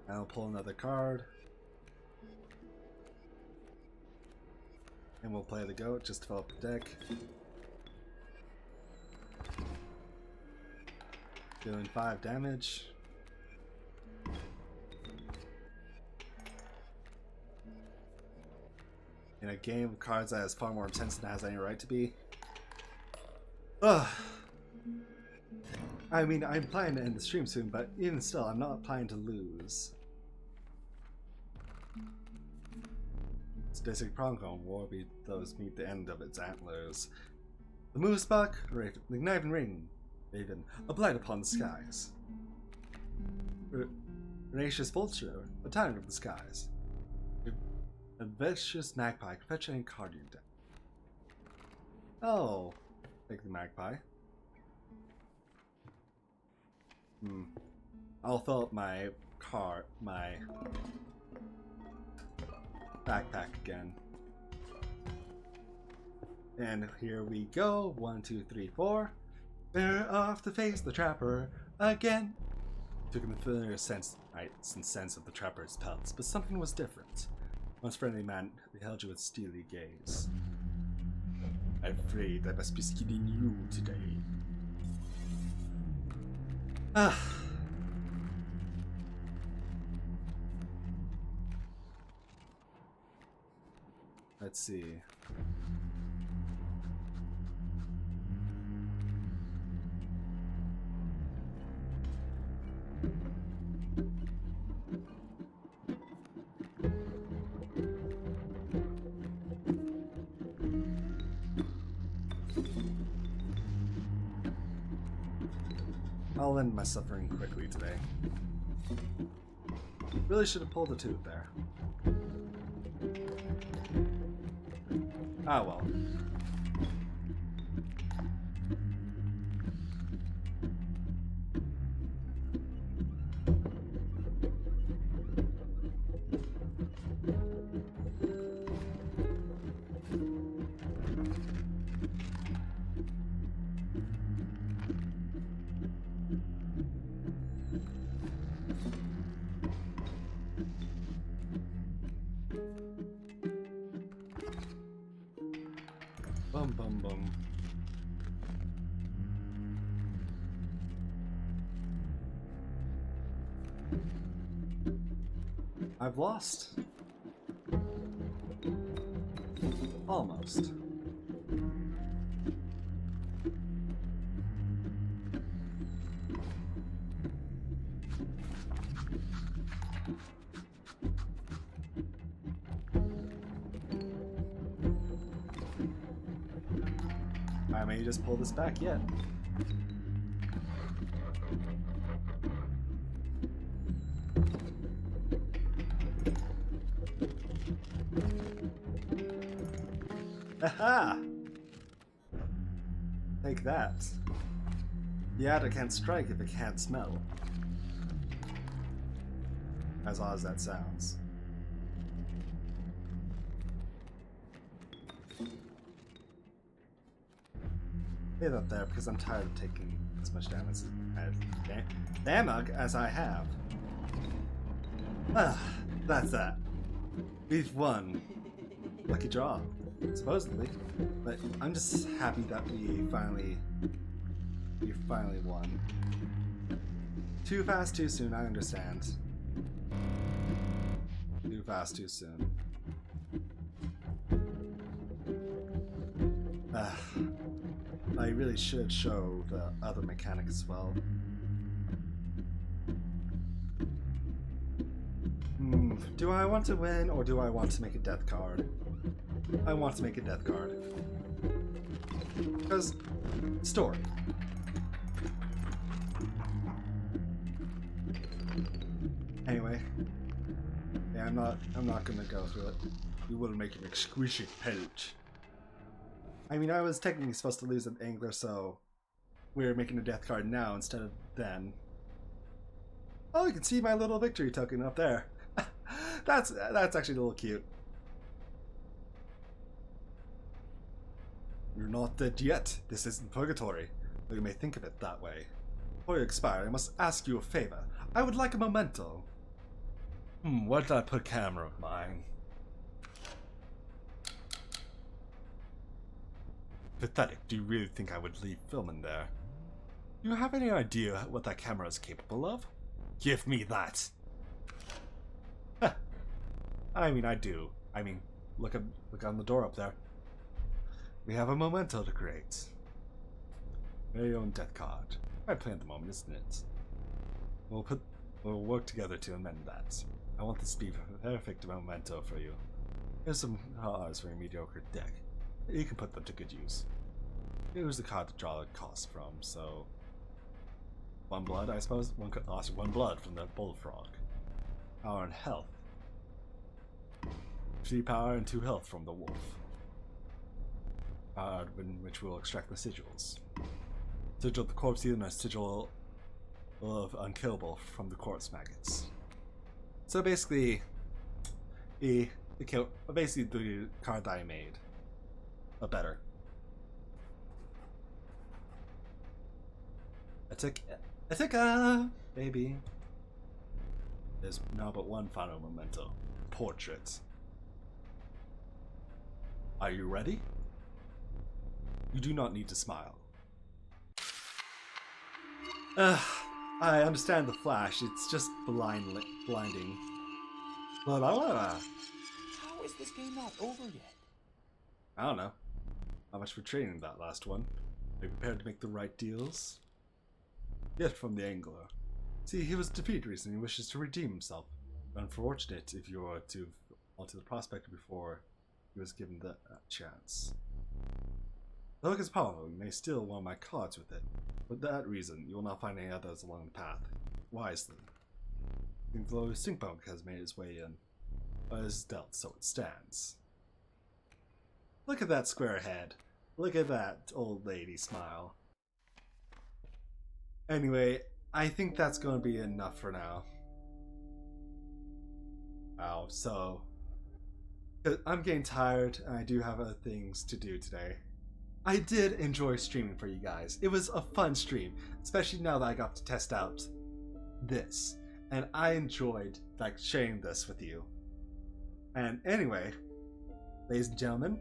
I'll pull another card. And we'll play the goat, just to fill up the deck. Doing 5 damage. In a game of cards that is far more intense than it has any right to be. Ugh. I mean, I'm planning to end the stream soon, but even still, I'm not planning to lose. Sadistic Pronghorn will be those meet the end of its antlers. The moose buck, the kniving ring, raven, a blight upon the skies. Tenacious vulture, a tyrant of the skies. A vicious magpie, perpetuating card your deck. Oh, take the magpie. I'll fill up my backpack again. And here we go. 1, 2, 3, 4. We're off to face the trapper again. Took in the familiar sense of the trapper's pelts, but something was different. Once friendly man beheld you with steely gaze. I'm afraid I must be skinning you today. Let's see. I'll end my suffering quickly today. Really should have pulled the tooth there. Ah well. Bum bum bum. I've lost. Almost. may just pull this back yet. Aha! Take that. The adder can't strike if it can't smell. As odd as that sounds. Lay that there because I'm tired of taking as much damage as I have. Ah, that's that. We've won. Lucky draw, supposedly. But I'm just happy that we finally won. Too fast, too soon, I understand. Too fast, too soon. I really should show the other mechanic as well. Do I want to win or do I want to make a death card? I want to make a death card. Because story. Anyway. Yeah, I'm not gonna go through it. You will make an excruciating page. I mean, I was technically supposed to lose an angler, so we're making a death card now instead of then. Oh, you can see my little victory token up there. That's actually a little cute. You're not dead yet. This isn't purgatory, though you may think of it that way. Before you expire, I must ask you a favor. I would like a memento. Where did I put a camera of mine? Pathetic. Do you really think I would leave film in there? Do you have any idea what that camera is capable of? Give me that! I mean, I do. I mean, look on the door up there. We have a memento to create. Very own death card. My plan at the moment, isn't it? We'll work together to amend that. I want this to be a perfect memento for you. Here's some cards for your mediocre deck. You can put them to good use. Here's the card to draw the cost from, so... 1 blood, I suppose? 1 blood from the bullfrog. Power and health. 3 power and 2 health from the wolf. Which will extract the sigils. Sigil of the corpse and a sigil of unkillable from the corpse maggots. So basically, basically the card that I made, but better. Atika, baby. There's now but one final memento: portrait. Are you ready? You do not need to smile. I understand the flash. It's just blinding. Blah, blah, blah. How is this game not over yet? I don't know. How much for training that last one? Are you prepared to make the right deals? Yet from the angler. See, he was defeated recently and wishes to redeem himself. Unfortunate if you were to onto the prospector before he was given the chance. The hook is powerful. You may steal one of my cards with it. For that reason, you will not find any others along the path. Wisely. The stink bug has made its way in. But it is dealt, so it stands. Look at that square head. Look at that old lady smile. Anyway, I think that's going to be enough for now. Wow, so... I'm getting tired, and I do have other things to do today. I did enjoy streaming for you guys. It was a fun stream, especially now that I got to test out this. And I enjoyed sharing this with you. And anyway, ladies and gentlemen,